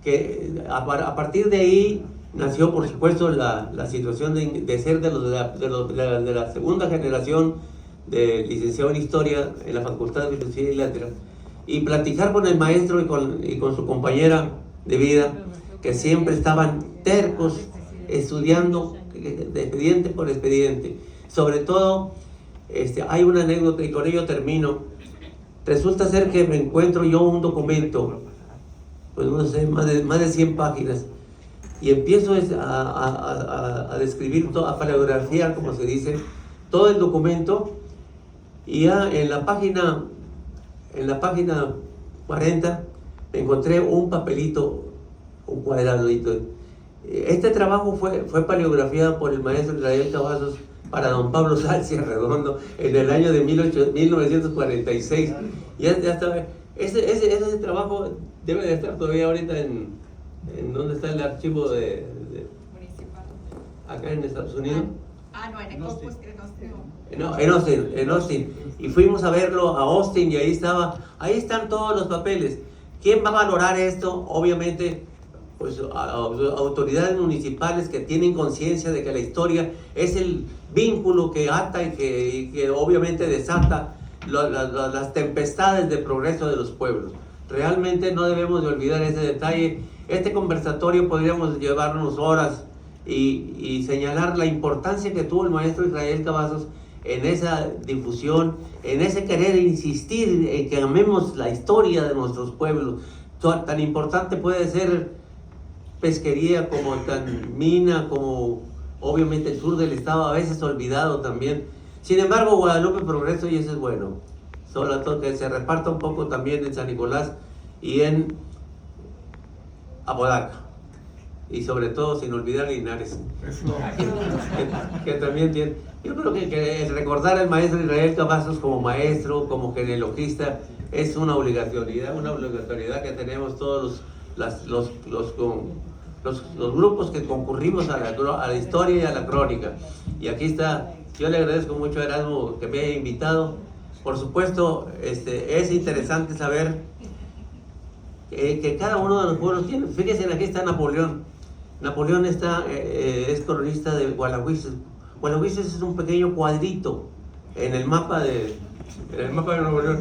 que a partir de ahí nació, por supuesto, la situación de ser de la segunda generación de licenciado en Historia en la Facultad de Filosofía y Letras, y platicar con el maestro y con su compañera de vida, que siempre estaban tercos, estudiando de expediente por expediente. Sobre todo, hay una anécdota, y con ello termino. Resulta ser que me encuentro yo un documento, pues no sé, más de 100 páginas, y empiezo a describir, a paleografiar, como se dice, todo el documento, y ya en la página 40 me encontré un papelito, un cuadradito. Este trabajo fue paleografiado por el maestro Israel Cavazos para don Pablo Salcia Redondo en el año de 1946. Ya estaba. Ese trabajo debe de estar todavía ahorita en ¿dónde está el archivo municipal? Acá en Estados Unidos. Ah, no, en Corpus Christi. No, en Austin. Y fuimos a verlo a Austin y ahí están todos los papeles. ¿Quién va a valorar esto? Obviamente, pues autoridades municipales que tienen conciencia de que la historia es el vínculo que ata y que obviamente desata las tempestades de progreso de los pueblos. Realmente no debemos de olvidar ese detalle. Este conversatorio podríamos llevarnos horas y señalar la importancia que tuvo el maestro Israel Cavazos en esa difusión, en ese querer insistir en que amemos la historia de nuestros pueblos. Tan importante puede ser pesquería como tan mina, como obviamente el sur del estado, a veces olvidado también. Sin embargo, Guadalupe progreso y eso es bueno. Solo que se reparta un poco también en San Nicolás y en Apodaca. Y sobre todo, sin olvidar Linares, que también tiene. Yo creo que recordar al maestro Israel Cavazos como maestro, como genealogista, es una obligatoriedad que tenemos todos los grupos que concurrimos a la historia y a la crónica. Y aquí está, yo le agradezco mucho a Erasmo que me haya invitado. Por supuesto, es interesante saber que cada uno de los pueblos tiene. Fíjense, aquí está Napoleón. Napoleón es cronista de Gualahuises. Gualahuises es un pequeño cuadrito en el mapa de Nuevo León.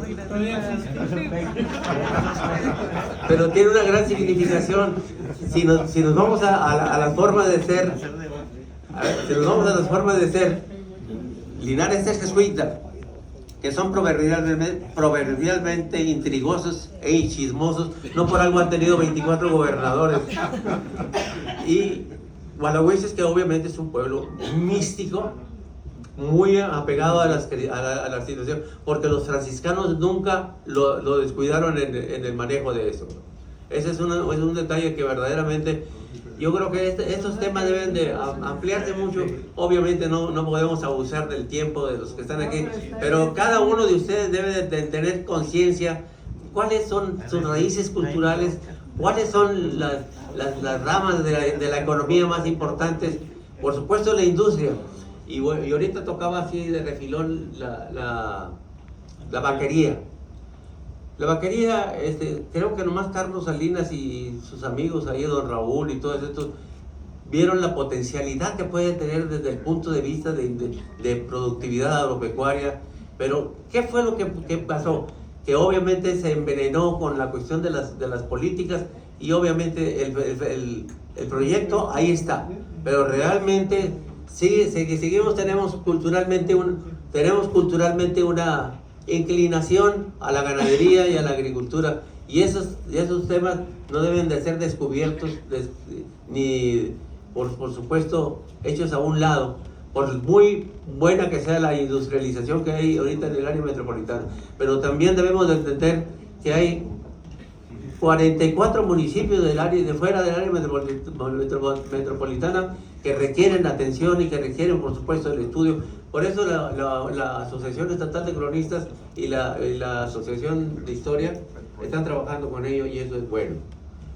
Pero tiene una gran significación. Si nos vamos a las formas de ser, Linares es jesuita, que son proverbialmente intrigosos e chismosos, no por algo han tenido 24 gobernadores. Y Gualahuises, que obviamente es un pueblo místico, muy apegado a la situación, porque los franciscanos nunca lo descuidaron en el manejo de eso. Ese es un detalle que verdaderamente yo creo que estos temas deben de ampliarse mucho. Obviamente no podemos abusar del tiempo de los que están aquí, pero cada uno de ustedes debe de tener conciencia cuáles son sus raíces culturales, cuáles son las ramas de la economía más importantes. Por supuesto la industria, y ahorita tocaba así de refilón la vaquería. La vaquería, creo que nomás Carlos Salinas y sus amigos ahí, don Raúl y todos estos, vieron la potencialidad que puede tener desde el punto de vista de productividad agropecuaria. Pero, ¿qué fue lo que pasó? Que obviamente se envenenó con la cuestión de las políticas y obviamente el proyecto ahí está. Pero realmente tenemos culturalmente una inclinación a la ganadería y a la agricultura, y esos temas no deben de ser descubiertos ni por supuesto hechos a un lado, por muy buena que sea la industrialización que hay ahorita en el área metropolitana. Pero también debemos de entender que hay 44 municipios de fuera del área metropolitana que requieren atención y que requieren, por supuesto, el estudio. Por eso la Asociación Estatal de Cronistas y la Asociación de Historia están trabajando con ello, y eso es bueno.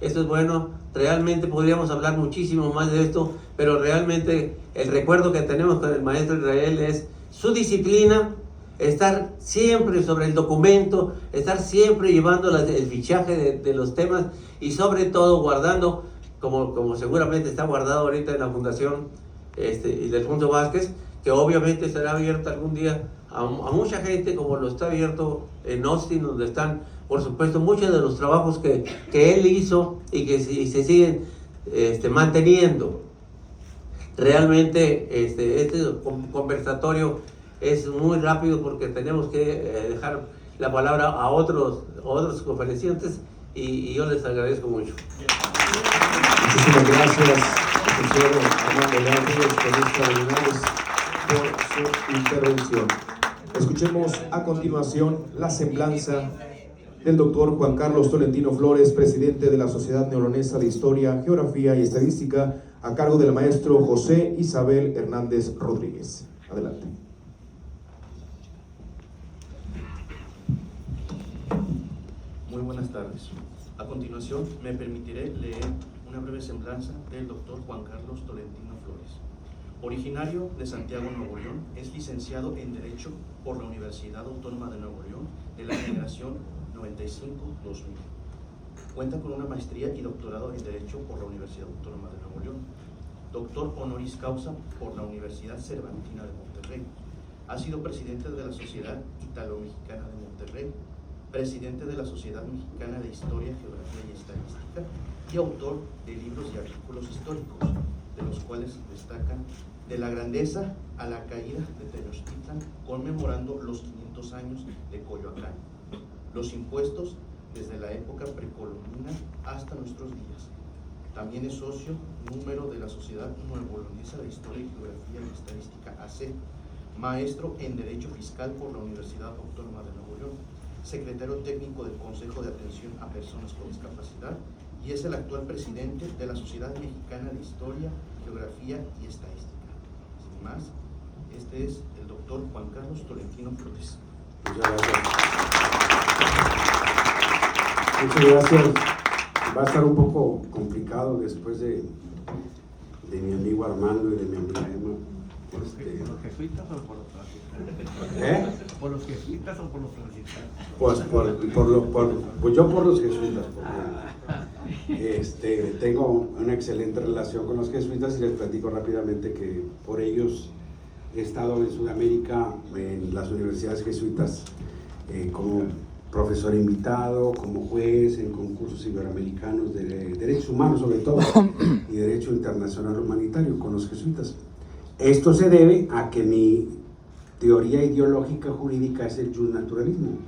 Eso es bueno. Realmente podríamos hablar muchísimo más de esto, pero realmente el recuerdo que tenemos con el maestro Israel es su disciplina, estar siempre sobre el documento, estar siempre llevando el fichaje de los temas, y sobre todo guardando, como seguramente está guardado ahorita en la Fundación Ildefonso Vázquez, que obviamente será abierta algún día a mucha gente, como lo está abierto en Austin, donde están, por supuesto, muchos de los trabajos que él hizo y que se siguen manteniendo. Realmente este conversatorio es muy rápido porque tenemos que dejar la palabra a otros conferenciantes, y yo les agradezco mucho. Muchísimas gracias, licenciado Armando Leandro, cronista de Linares, por su intervención. Escuchemos a continuación la semblanza del doctor Juan Carlos Tolentino Flores, presidente de la Sociedad Neolonesa de Historia, Geografía y Estadística, a cargo del maestro José Isabel Hernández Rodríguez. Adelante. Muy buenas tardes. A continuación, me permitiré leer una breve semblanza del doctor Juan Carlos Tolentino Flores, Originario de Santiago, Nuevo León, es licenciado en Derecho por la Universidad Autónoma de Nuevo León de la generación 95-2000. Cuenta con una maestría y doctorado en Derecho por la Universidad Autónoma de Nuevo León. Doctor honoris causa por la Universidad Cervantina de Monterrey. Ha sido presidente de la Sociedad Italo-Mexicana de Monterrey, presidente de la Sociedad Mexicana de Historia, Geografía y Estadística y autor de libros y artículos históricos, de los cuales destacan De la grandeza a la caída de Tenochtitlan, conmemorando los 500 años de Coyoacán, los impuestos desde la época precolombina hasta nuestros días. También es socio número de la Sociedad Nuevo-Leonesa de Historia, Geografía y Estadística AC, maestro en Derecho Fiscal por la Universidad Autónoma de Nuevo León, secretario técnico del Consejo de Atención a Personas con Discapacidad y es el actual presidente de la Sociedad Mexicana de Historia, Geografía y Estadística. Sin más, este es el doctor Juan Carlos Tolentino Flores. Muchas gracias. Muchas gracias. Va a estar un poco complicado después de mi amigo Armando y de mi amiga Emma. ¿Por los jesuitas o por los franciscanos? ¿Eh? ¿Por los jesuitas o por los franciscanos? Pues yo por los jesuitas, porque tengo una excelente relación con los jesuitas y les platico rápidamente que por ellos he estado en Sudamérica, en las universidades jesuitas, como profesor invitado, como juez en concursos iberoamericanos de derechos humanos sobre todo y derecho internacional humanitario con los jesuitas. Esto se debe a que mi teoría ideológica jurídica es el justnaturalismo,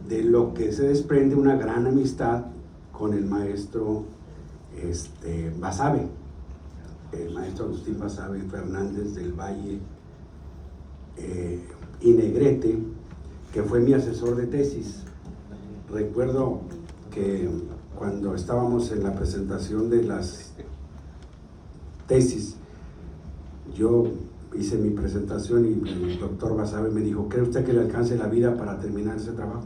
de lo que se desprende una gran amistad con el maestro Basabe, el maestro Agustín Basabe Fernández del Valle y Negrete, que fue mi asesor de tesis. Recuerdo que cuando estábamos en la presentación de las tesis, yo hice mi presentación y el doctor Basabe me dijo: ¿cree usted que le alcance la vida para terminar ese trabajo?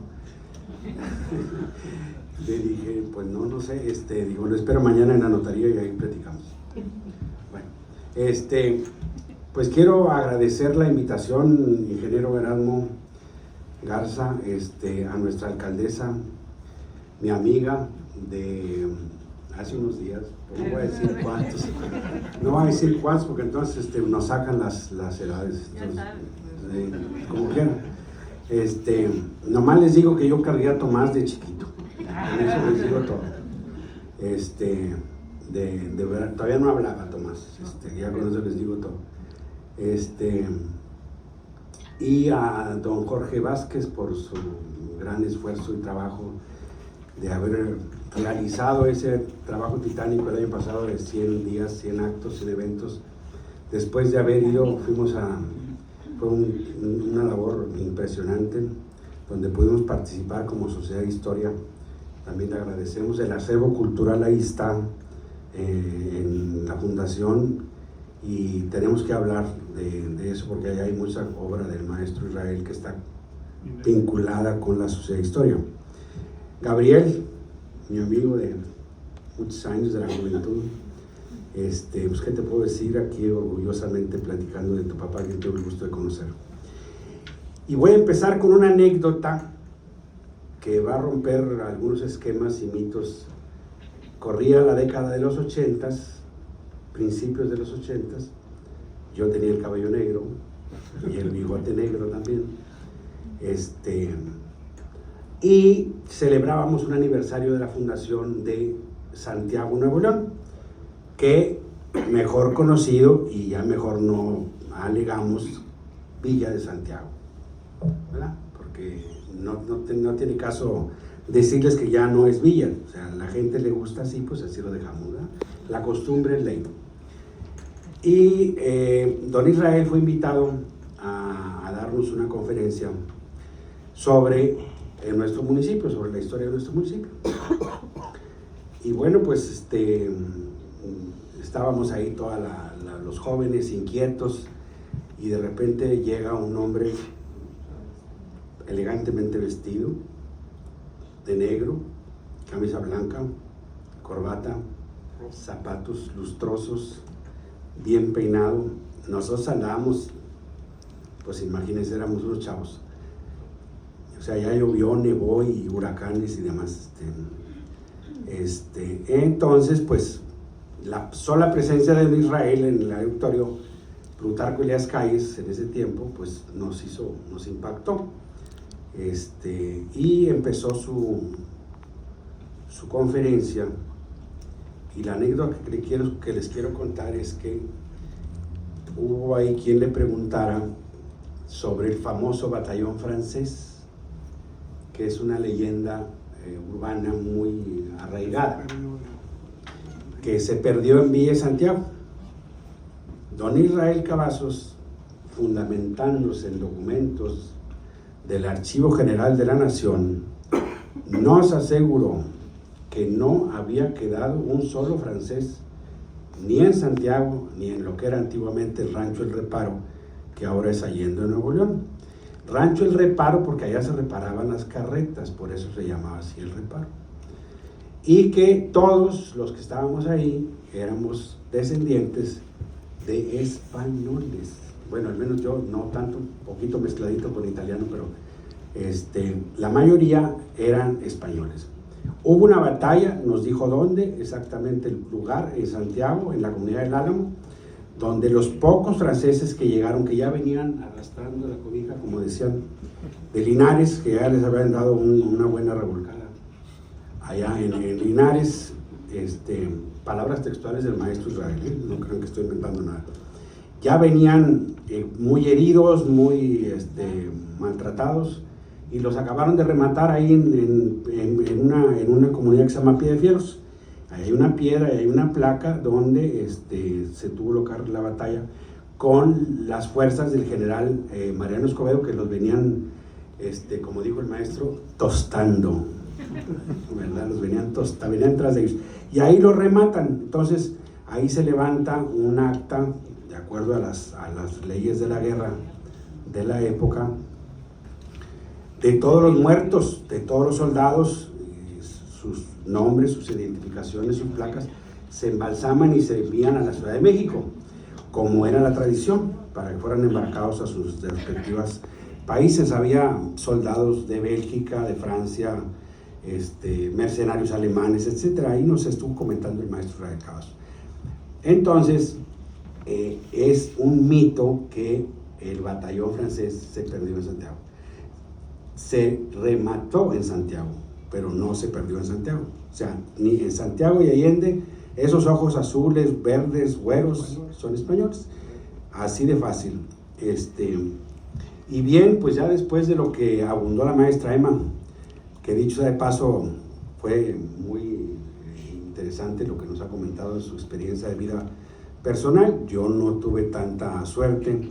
Le dije: pues no sé, digo, lo espero mañana en la notaría y ahí platicamos. Bueno, pues quiero agradecer la invitación, ingeniero Erasmo Garza, a nuestra alcaldesa, mi amiga de hace unos días, no voy a decir cuántos, no voy a decir cuántos porque entonces nos sacan las edades, entonces, como quieran. Nomás les digo que yo cargué a Tomás de chiquito, con eso les digo todo. De verdad, todavía no hablaba Tomás, ya con eso les digo todo. Y a don Jorge Vázquez por su gran esfuerzo y trabajo de haber realizado ese trabajo titánico el año pasado de 100 días, 100 actos, 100 eventos. Después de haber ido, fue una labor impresionante, donde pudimos participar como Sociedad de Historia. También le agradecemos. El acervo cultural ahí está, en la fundación, y tenemos que hablar de eso porque ahí hay mucha obra del maestro Israel que está vinculada con la Sociedad de Historia. Gabriel, mi amigo de muchos años de la juventud, pues qué te puedo decir aquí orgullosamente platicando de tu papá, que tengo el gusto de conocer. Y voy a empezar con una anécdota que va a romper algunos esquemas y mitos. Corría la década de los 80s, principios de los 80s, yo tenía el cabello negro y el bigote negro también, y celebrábamos un aniversario de la fundación de Santiago, Nuevo León, que mejor conocido, y ya mejor no alegamos, Villa de Santiago, ¿verdad? Porque no tiene caso decirles que ya no es Villa, o sea, a la gente le gusta así, pues así lo dejamos, ¿verdad? La costumbre es ley. Y don Israel fue invitado a darnos una conferencia sobre nuestro municipio, sobre la historia de nuestro municipio. Y bueno, pues estábamos ahí todos los jóvenes inquietos, y de repente llega un hombre elegantemente vestido, de negro, camisa blanca, corbata, zapatos lustrosos, bien peinado. Nosotros andábamos, pues imagínense, éramos unos chavos. O sea, ya llovió, nevó y huracanes y demás. Entonces, pues, la sola presencia de Israel en el auditorio Plutarco Elías Calles en ese tiempo, pues, nos impactó. Y empezó su conferencia. Y la anécdota que les quiero contar es que hubo ahí quien le preguntara sobre el famoso batallón francés, que es una leyenda urbana muy arraigada, que se perdió en Villa Santiago. Don Israel Cavazos, fundamentándose en documentos del Archivo General de la Nación, nos aseguró que no había quedado un solo francés, ni en Santiago, ni en lo que era antiguamente el Rancho El Reparo, que ahora es Allende, Nuevo León. Rancho El Reparo porque allá se reparaban las carretas, por eso se llamaba así El Reparo. Y que todos los que estábamos ahí éramos descendientes de españoles. Bueno, al menos yo, no tanto, un poquito mezcladito con italiano, pero la mayoría eran españoles. Hubo una batalla, nos dijo dónde, exactamente el lugar, en Santiago, en la comunidad del Álamo, donde los pocos franceses que llegaron, que ya venían arrastrando la cobija, como decían, de Linares, que ya les habían dado una buena revolcada. Allá en Linares, palabras textuales del maestro Israel, no crean que estoy inventando nada. Ya venían muy heridos, muy maltratados, y los acabaron de rematar ahí en una comunidad que se llama Piedefieros. Ahí hay una piedra y hay una placa donde se tuvo lugar la batalla con las fuerzas del general Mariano Escobedo, que los venían, como dijo el maestro, tostando, ¿verdad? Los venían tras de ellos. Y ahí los rematan. Entonces, ahí se levanta un acta, de acuerdo a las leyes de la guerra de la época, de todos los muertos, de todos los soldados, sus nombres, sus identificaciones, sus placas, se embalsaman y se envían a la Ciudad de México, como era la tradición, para que fueran embarcados a sus respectivos países. Había soldados de Bélgica, de Francia, mercenarios alemanes, etc. Ahí nos estuvo comentando el maestro Israel Cavazos. Entonces, es un mito que el batallón francés se perdió en Santiago. Se remató en Santiago, pero no se perdió en Santiago. O sea, ni en Santiago y Allende, esos ojos azules, verdes, güeros, son españoles. Así de fácil. Y bien, pues ya después de lo que abundó la maestra Emma, que dicho sea de paso, fue muy interesante lo que nos ha comentado de su experiencia de vida personal. Yo no tuve tanta suerte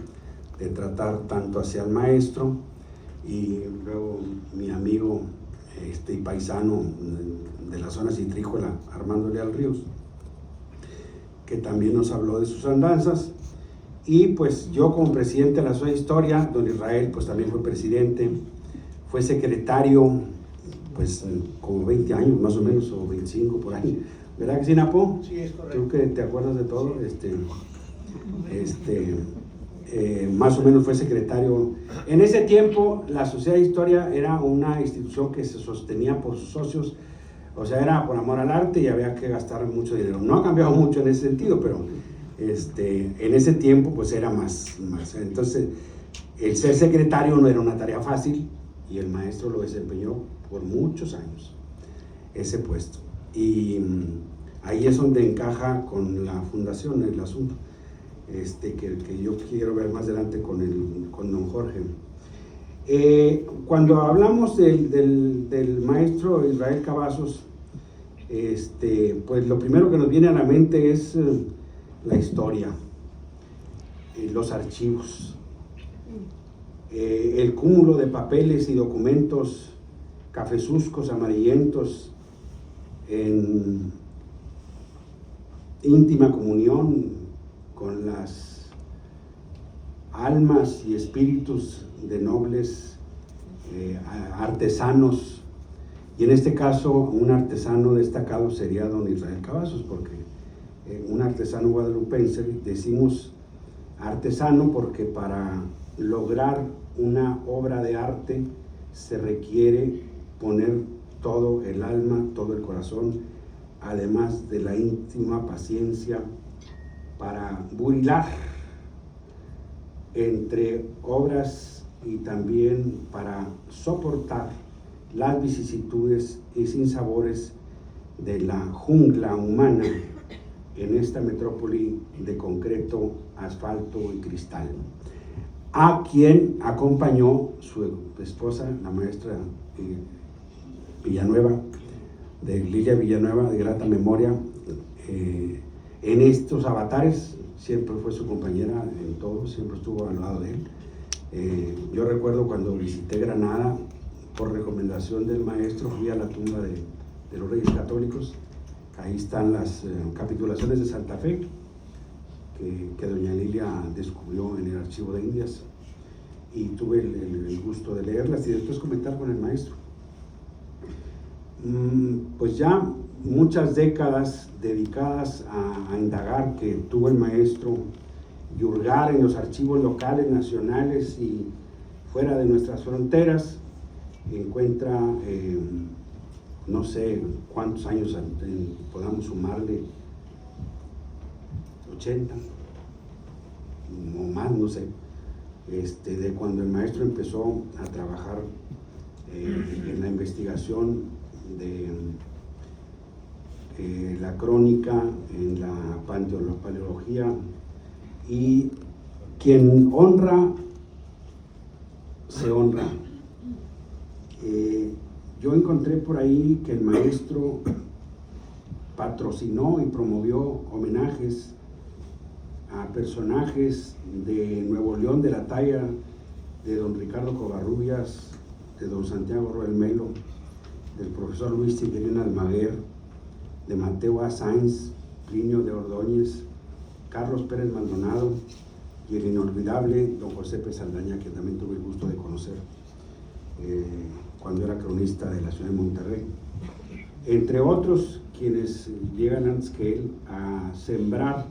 de tratar tanto hacia el maestro, y luego mi amigo y paisano de la zona citrícola, Armando Leal Ríos, que también nos habló de sus andanzas. Y pues yo, como presidente de la Sociedad de Historia, don Israel pues también fue presidente, fue secretario pues como 20 años más o menos, o 25 por ahí, ¿verdad que sí, Napo? Sí, es correcto. Tú que te acuerdas de todo, más o menos fue secretario. En ese tiempo la Sociedad de Historia era una institución que se sostenía por sus socios, o sea, era por amor al arte y había que gastar mucho dinero. No ha cambiado mucho en ese sentido, pero en ese tiempo pues era más. Entonces, el ser secretario no era una tarea fácil, y el maestro lo desempeñó por muchos años, ese puesto. Y ahí es donde encaja con la fundación el asunto, que yo quiero ver más adelante con don Jorge. Cuando hablamos del maestro Israel Cavazos, pues lo primero que nos viene a la mente es la historia, los archivos, el cúmulo de papeles y documentos cafezuscos, amarillentos, en íntima comunión con las almas y espíritus de nobles artesanos, y en este caso un artesano destacado sería don Israel Cavazos, porque un artesano guadalupense. Decimos artesano porque para lograr una obra de arte se requiere poner todo el alma, todo el corazón, además de la íntima paciencia para burilar entre obras y también para soportar las vicisitudes y sinsabores de la jungla humana en esta metrópoli de concreto, asfalto y cristal. A quien acompañó su esposa, la maestra Villanueva, de Lilia Villanueva, de grata memoria, en estos avatares. Siempre fue su compañera en todo, siempre estuvo al lado de él. Yo recuerdo cuando visité Granada, por recomendación del maestro, fui a la tumba de los Reyes Católicos. Ahí están las capitulaciones de Santa Fe, que doña Lilia descubrió en el Archivo de Indias, y tuve el gusto de leerlas y después comentar con el maestro. Pues ya muchas décadas dedicadas a indagar que tuvo el maestro y hurgar en los archivos locales, nacionales y fuera de nuestras fronteras, encuentra no sé cuántos años podamos sumarle, 80 o más, no sé, de cuando el maestro empezó a trabajar en la investigación de la crónica, en la paleología, y quien honra, se honra. Yo encontré por ahí que el maestro patrocinó y promovió homenajes a personajes de Nuevo León de la talla de don Ricardo Covarrubias, de don Santiago Roel Melo, del profesor Luis Severino Almaguer, de Mateo A. Sáenz, Plinio de Ordóñez, Carlos Pérez Maldonado y el inolvidable don José P. Saldaña, que también tuve el gusto de conocer cuando era cronista de la ciudad de Monterrey. Entre otros, quienes llegan antes que él a sembrar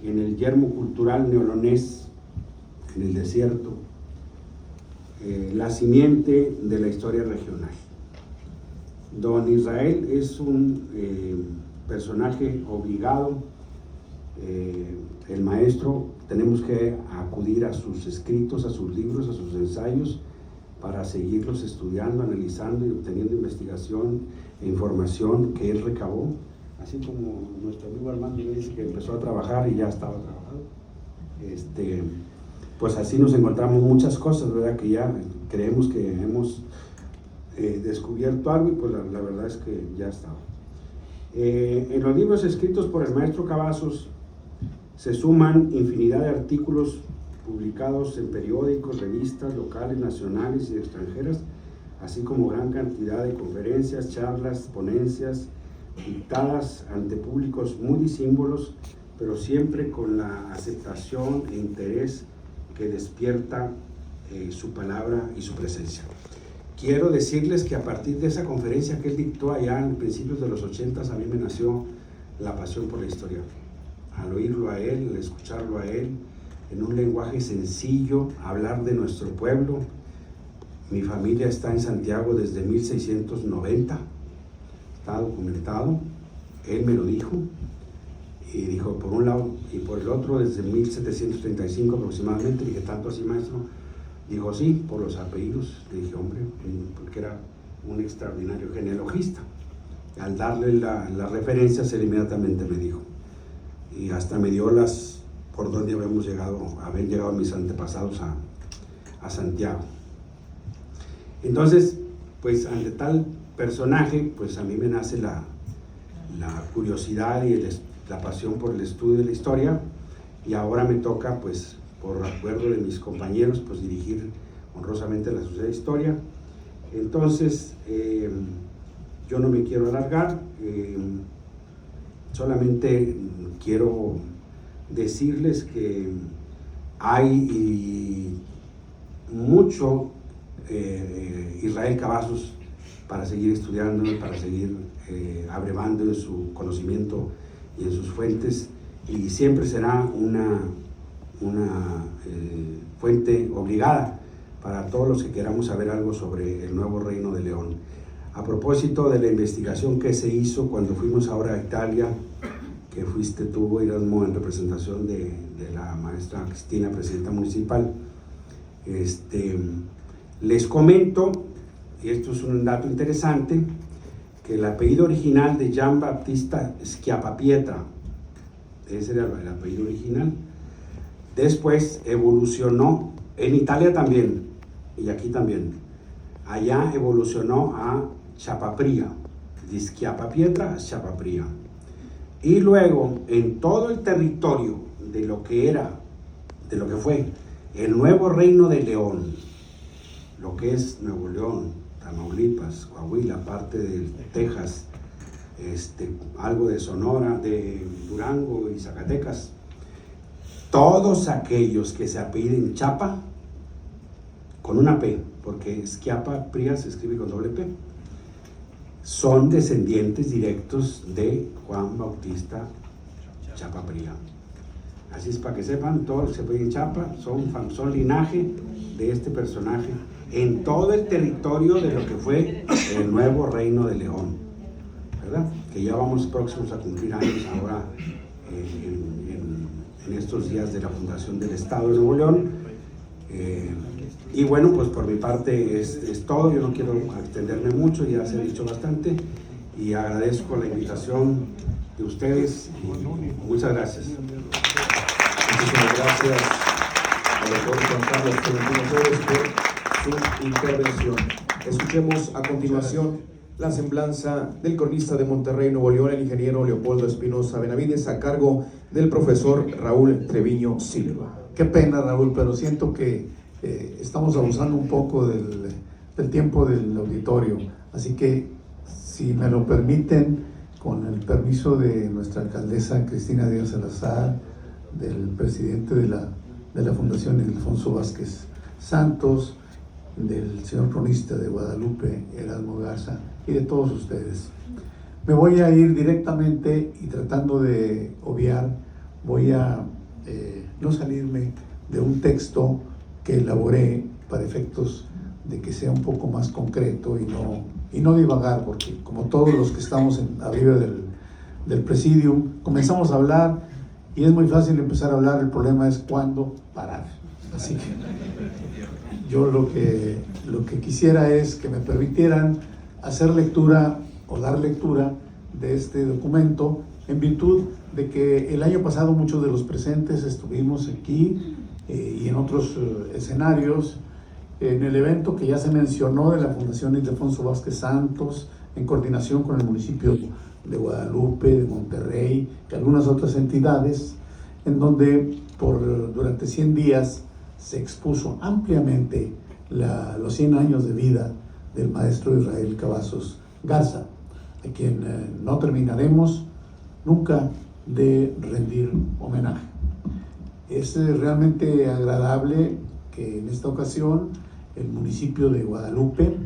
en el yermo cultural neolonés, en el desierto, la simiente de la historia regional. Don Israel es un personaje obligado. El maestro, tenemos que acudir a sus escritos, a sus libros, a sus ensayos, para seguirlos estudiando, analizando y obteniendo investigación e información que él recabó, así como nuestro amigo Armando me dice que empezó a trabajar y ya estaba trabajando. Pues así nos encontramos muchas cosas, ¿verdad? Que ya creemos que hemos descubierto algo, y pues la verdad es que ya estaba. En los libros escritos por el maestro Cavazos se suman infinidad de artículos publicados en periódicos, revistas locales, nacionales y extranjeras, así como gran cantidad de conferencias, charlas, ponencias dictadas ante públicos muy disímbolos, pero siempre con la aceptación e interés que despierta su palabra y su presencia. Quiero decirles que a partir de esa conferencia que él dictó allá en principios de los 80s, a mí me nació la pasión por la historia. Al oírlo a él, al escucharlo a él, en un lenguaje sencillo, hablar de nuestro pueblo. Mi familia está en Santiago desde 1690, está documentado, él me lo dijo, y dijo por un lado, y por el otro desde 1735 aproximadamente. Le dije, ¿tanto así, maestro? Dijo, sí, por los apellidos. Le dije, hombre, porque era un extraordinario genealogista. Al darle las referencias, él inmediatamente me dijo, y hasta me dio por donde habían llegado mis antepasados a Santiago. Entonces, pues ante tal personaje, pues a mí me nace la curiosidad y la pasión por el estudio de la historia, y ahora me toca, pues por acuerdo de mis compañeros, pues dirigir honrosamente la Sociedad de Historia. Entonces, yo no me quiero alargar, solamente quiero decirles que hay mucho Israel Cavazos para seguir estudiando, para seguir abrevando en su conocimiento y en sus fuentes, y siempre será una fuente obligada para todos los que queramos saber algo sobre el nuevo Reino de León. A propósito de la investigación que se hizo cuando fuimos ahora a Italia, que fuiste tú, Erasmo, en representación de la maestra Cristina, presidenta municipal, les comento, y esto es un dato interesante, que el apellido original de Gian Battista Schiappapieta, ese era el apellido original, después evolucionó, en Italia también, y aquí también, allá evolucionó a Chiappapria, de Schiappapietra a Chiappapria. Y luego, en todo el territorio de lo que fue el nuevo Reino de León, lo que es Nuevo León, Tamaulipas, Coahuila, parte de Texas, algo de Sonora, de Durango y Zacatecas, todos aquellos que se apelliden Chapa, con una P, porque Schiappapieta se escribe con doble P, son descendientes directos de Juan Bautista Chiappapria. Así es, para que sepan, todos los que se apelliden Chapa son linaje de este personaje en todo el territorio de lo que fue el nuevo Reino de León, ¿verdad? Que ya vamos próximos a cumplir años ahora en estos días de la fundación del Estado de Nuevo León. Y bueno, pues por mi parte es todo. Yo no quiero extenderme mucho, ya se ha dicho bastante, y agradezco la invitación de ustedes y muchas gracias. Muchísimas gracias al doctor Juan Carlos Tolentino Flores por su intervención. Escuchemos a continuación la semblanza del cronista de Monterrey, Nuevo León, el ingeniero Leopoldo Espinosa Benavides, a cargo del profesor Raúl Treviño Silva. Qué pena, Raúl, pero siento que estamos abusando un poco del tiempo del auditorio. Así que, si me lo permiten, con el permiso de nuestra alcaldesa Cristina Díaz Salazar, del presidente de la Fundación Ildefonso Vázquez Santos, del señor cronista de Guadalupe, Erasmo Garza, y de todos ustedes, me voy a ir directamente, y tratando de obviar, voy a no salirme de un texto que elaboré para efectos de que sea un poco más concreto y no divagar, porque como todos los que estamos arriba del presidium, comenzamos a hablar y es muy fácil empezar a hablar, el problema es cuándo parar. Así que yo lo que quisiera es que me permitieran hacer lectura o dar lectura de este documento, en virtud de que el año pasado muchos de los presentes estuvimos aquí y en otros escenarios, en el evento que ya se mencionó de la Fundación Ildefonso Vázquez Santos, en coordinación con el municipio de Guadalupe, de Monterrey y algunas otras entidades, en donde durante 100 días se expuso ampliamente los 100 años de vida del maestro Israel Cavazos Garza, a quien no terminaremos nunca de rendir homenaje. Es realmente agradable que en esta ocasión el municipio de Guadalupe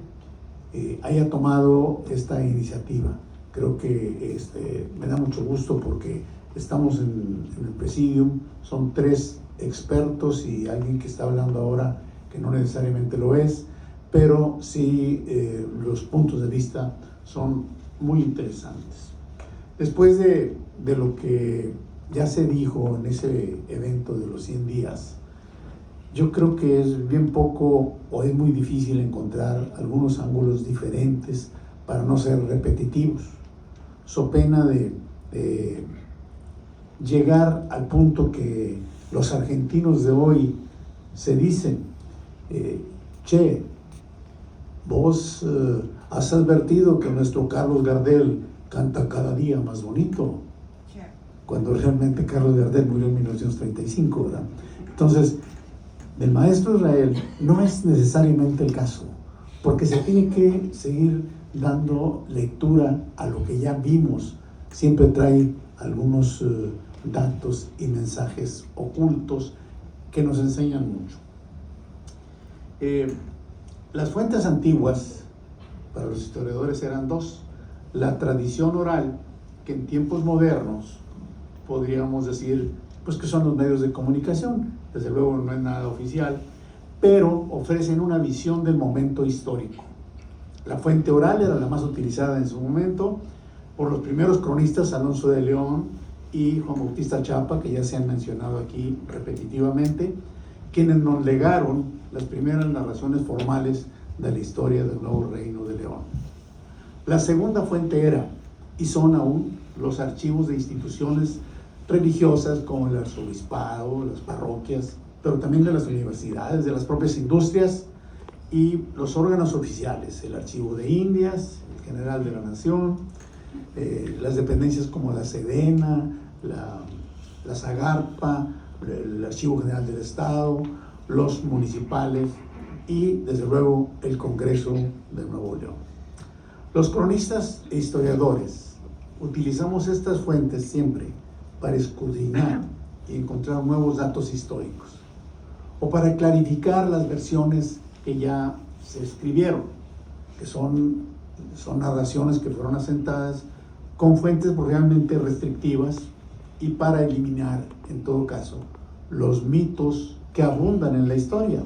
haya tomado esta iniciativa. Creo que me da mucho gusto porque estamos en el presidium, son 3 expertos y alguien que está hablando ahora que no necesariamente lo es, pero sí los puntos de vista son muy interesantes. Después de lo que ya se dijo en ese evento de los 100 días, yo creo que es bien poco o es muy difícil encontrar algunos ángulos diferentes para no ser repetitivos, so pena de llegar al punto que los argentinos de hoy se dicen, che, vos has advertido que nuestro Carlos Gardel canta cada día más bonito, cuando realmente Carlos Gardel murió en 1935, ¿verdad? Entonces, del maestro Israel no es necesariamente el caso, porque se tiene que seguir dando lectura a lo que ya vimos. Siempre trae algunos datos y mensajes ocultos que nos enseñan mucho. Las fuentes antiguas para los historiadores eran 2: la tradición oral, que en tiempos modernos podríamos decir pues que son los medios de comunicación. Desde luego no es nada oficial, pero ofrecen una visión del momento histórico. La fuente oral era la más utilizada en su momento por los primeros cronistas Alonso de León y Juan Bautista Chapa, que ya se han mencionado aquí repetitivamente, quienes nos legaron las primeras narraciones formales de la historia del nuevo reino de León. La segunda fuente era, y son aún, los archivos de instituciones religiosas como el arzobispado, las parroquias, pero también de las universidades, de las propias industrias y los órganos oficiales, el Archivo de Indias, el General de la Nación, las dependencias como la Sedena, la Zagarpa, el Archivo General del Estado, los municipales y desde luego el Congreso de Nuevo León. Los cronistas e historiadores utilizamos estas fuentes siempre para escudriñar y encontrar nuevos datos históricos o para clarificar las versiones que ya se escribieron, que son narraciones que fueron asentadas con fuentes realmente restrictivas y para eliminar, en todo caso, los mitos que abundan en la historia,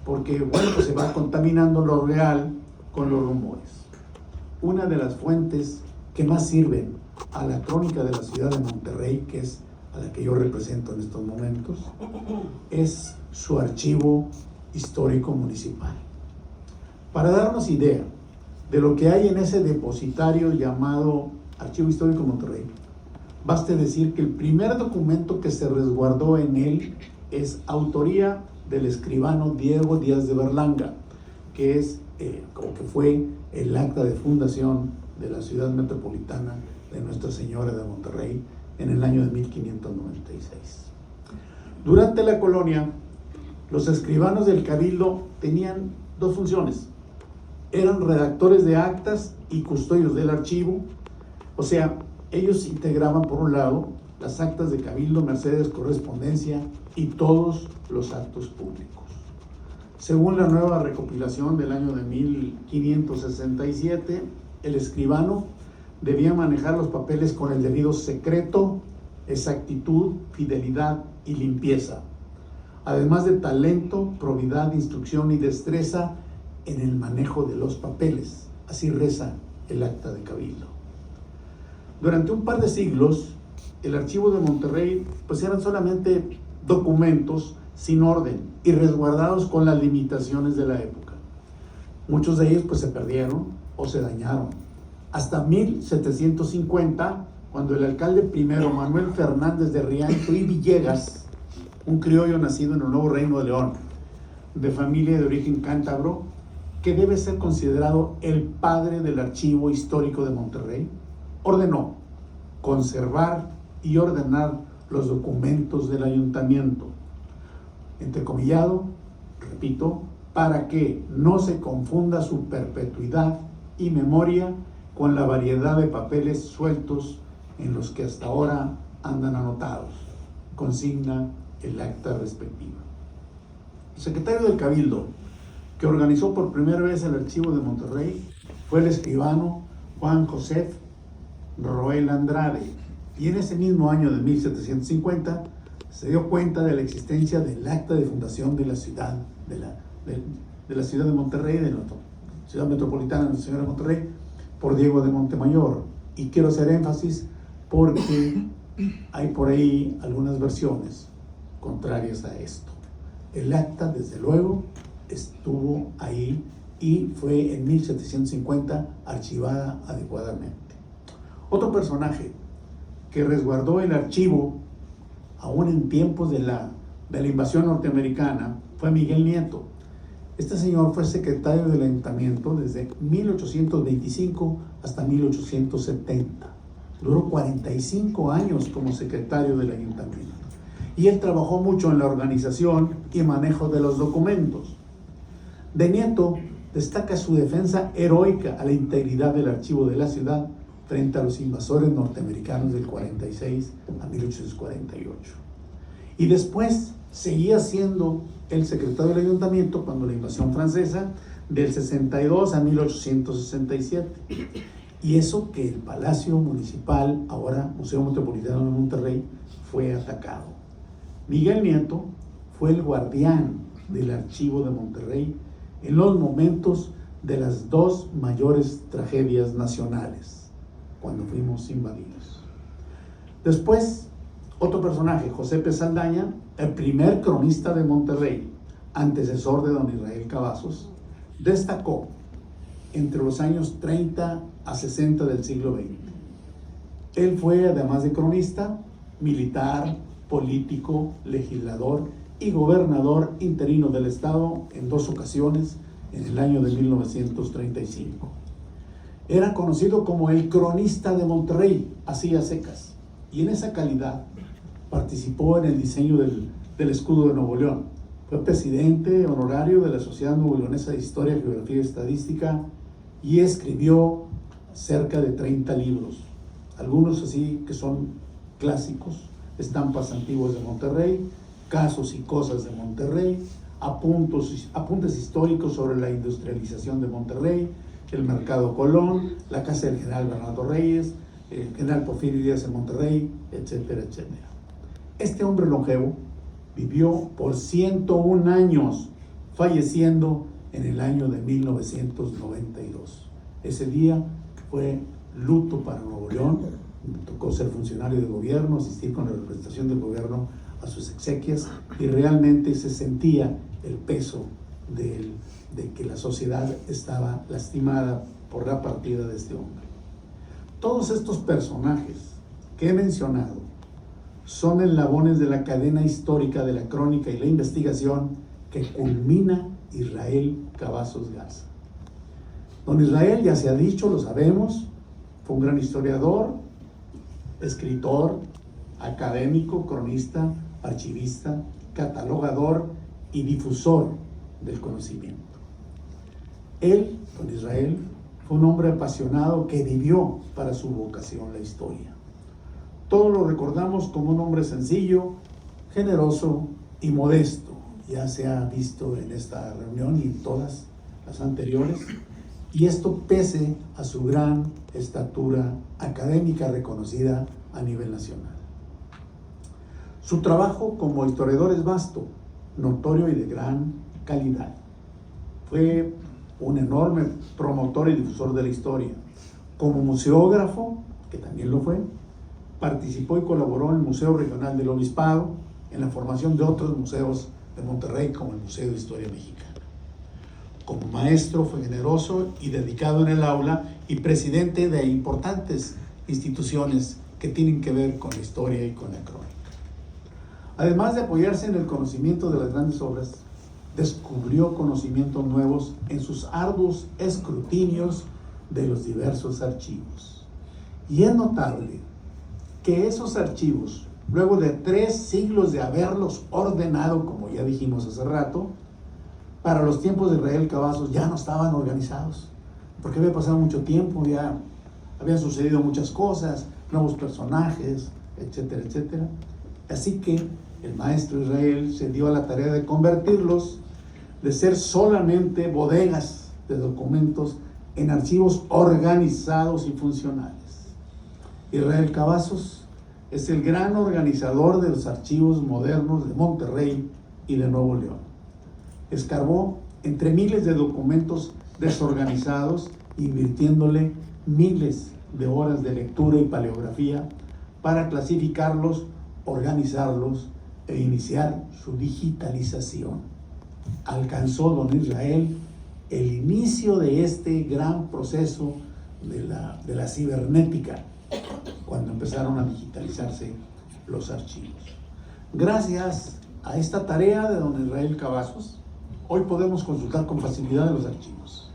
porque bueno, pues se va contaminando lo real con los rumores. Una de las fuentes que más sirven a la crónica de la ciudad de Monterrey, que es a la que yo represento en estos momentos, es su archivo histórico municipal. Para darnos idea de lo que hay en ese depositario llamado Archivo Histórico Monterrey, baste decir que el primer documento que se resguardó en él es autoría del escribano Diego Díaz de Berlanga, que es como que fue el acta de fundación de la ciudad metropolitana de Nuestra Señora de Monterrey en el año de 1596. Durante la colonia, los escribanos del Cabildo tenían dos funciones. Eran redactores de actas y custodios del archivo, o sea, ellos integraban por un lado las actas de Cabildo, mercedes, correspondencia y todos los actos públicos. Según la nueva recopilación del año de 1567, el escribano debía manejar los papeles con el debido secreto, exactitud, fidelidad y limpieza, además de talento, probidad, instrucción y destreza en el manejo de los papeles. Así reza el acta de Cabildo. Durante un par de siglos, el archivo de Monterrey pues eran solamente documentos sin orden y resguardados con las limitaciones de la época. Muchos de ellos pues se perdieron o se dañaron. Hasta 1750, cuando el alcalde primero, Manuel Fernández de Riancho y Villegas, un criollo nacido en el Nuevo Reino de León, de familia de origen cántabro, que debe ser considerado el padre del archivo histórico de Monterrey, ordenó conservar y ordenar los documentos del ayuntamiento, entrecomillado, repito, para que no se confunda su perpetuidad y memoria con la variedad de papeles sueltos en los que hasta ahora andan anotados, consigna el acta respectiva. El secretario del Cabildo, que organizó por primera vez el archivo de Monterrey, fue el escribano Juan José Roel Andrade, y en ese mismo año de 1750 se dio cuenta de la existencia del acta de fundación de la ciudad de la ciudad de Monterrey, de la ciudad metropolitana de Nuestra Señora de Monterrey, por Diego de Montemayor. Y quiero hacer énfasis porque hay por ahí algunas versiones contrarias a esto. El acta, desde luego, estuvo ahí y fue en 1750 archivada adecuadamente. Otro personaje que resguardó el archivo aún en tiempos de la invasión norteamericana fue Miguel Nieto. Este señor fue secretario del ayuntamiento desde 1825 hasta 1870. Duró 45 años como secretario del ayuntamiento. Y él trabajó mucho en la organización y manejo de los documentos. De Nieto destaca su defensa heroica a la integridad del archivo de la ciudad frente a los invasores norteamericanos del 46 a 1848. Y después seguía siendo el secretario del ayuntamiento cuando la invasión francesa del 62 a 1867. Y eso que el Palacio Municipal, ahora Museo Metropolitano de Monterrey, fue atacado. Miguel Nieto fue el guardián del Archivo de Monterrey en los momentos de las dos mayores tragedias nacionales, cuando fuimos invadidos. Después, otro personaje, José P. Saldaña, el primer cronista de Monterrey, antecesor de don Israel Cavazos, destacó entre los años 30 a 60 del siglo XX. Él fue, además de cronista, militar, político, legislador y gobernador interino del estado en 2 ocasiones en el año de 1935. Era conocido como el cronista de Monterrey, así a secas, y en esa calidad participó en el diseño del escudo de Nuevo León. Fue presidente honorario de la Sociedad Nuevo Leonesa de Historia, Geografía y Estadística y escribió cerca de 30 libros, algunos así que son clásicos: Estampas Antiguas de Monterrey, Casos y Cosas de Monterrey, apuntes históricos sobre la industrialización de Monterrey, el Mercado Colón, la Casa del General Bernardo Reyes, el General Porfirio Díaz en Monterrey, etcétera, etcétera. Este hombre longevo vivió por 101 años, falleciendo en el año de 1992. Ese día fue luto para Nuevo León. Me tocó ser funcionario de gobierno, asistir con la representación del gobierno a sus exequias, y realmente se sentía el peso de que la sociedad estaba lastimada por la partida de este hombre. Todos estos personajes que he mencionado son eslabones de la cadena histórica de la crónica y la investigación que culmina Israel Cavazos Garza. Don Israel, ya se ha dicho, lo sabemos, fue un gran historiador, escritor, académico, cronista, archivista, catalogador y difusor del conocimiento. Él, don Israel, fue un hombre apasionado que vivió para su vocación la historia. Todos lo recordamos como un hombre sencillo, generoso y modesto. Ya se ha visto en esta reunión y en todas las anteriores, y esto pese a su gran estatura académica reconocida a nivel nacional. Su trabajo como historiador es vasto, notorio y de gran calidad. Fue un enorme promotor y difusor de la historia. Como museógrafo, que también lo fue, participó y colaboró en el Museo Regional del Obispado, en la formación de otros museos de Monterrey, como el Museo de Historia Mexicana. Como maestro fue generoso y dedicado en el aula y presidente de importantes instituciones que tienen que ver con la historia y con la crónica. Además de apoyarse en el conocimiento de las grandes obras, descubrió conocimientos nuevos en sus arduos escrutinios de los diversos archivos. Y es notable que esos archivos, luego de 3 siglos de haberlos ordenado, como ya dijimos hace rato, para los tiempos de Israel Cavazos ya no estaban organizados, porque había pasado mucho tiempo, ya habían sucedido muchas cosas, nuevos personajes, etcétera, etcétera. Así que el maestro Israel se dio a la tarea de convertirlos, de ser solamente bodegas de documentos, en archivos organizados y funcionales. Israel Cavazos es el gran organizador de los archivos modernos de Monterrey y de Nuevo León. Escarbó entre miles de documentos desorganizados, invirtiéndole miles de horas de lectura y paleografía para clasificarlos, organizarlos e iniciar su digitalización. Alcanzó don Israel el inicio de este gran proceso de la cibernética, cuando empezaron a digitalizarse los archivos. Gracias a esta tarea de don Israel Cavazos, hoy podemos consultar con facilidad los archivos.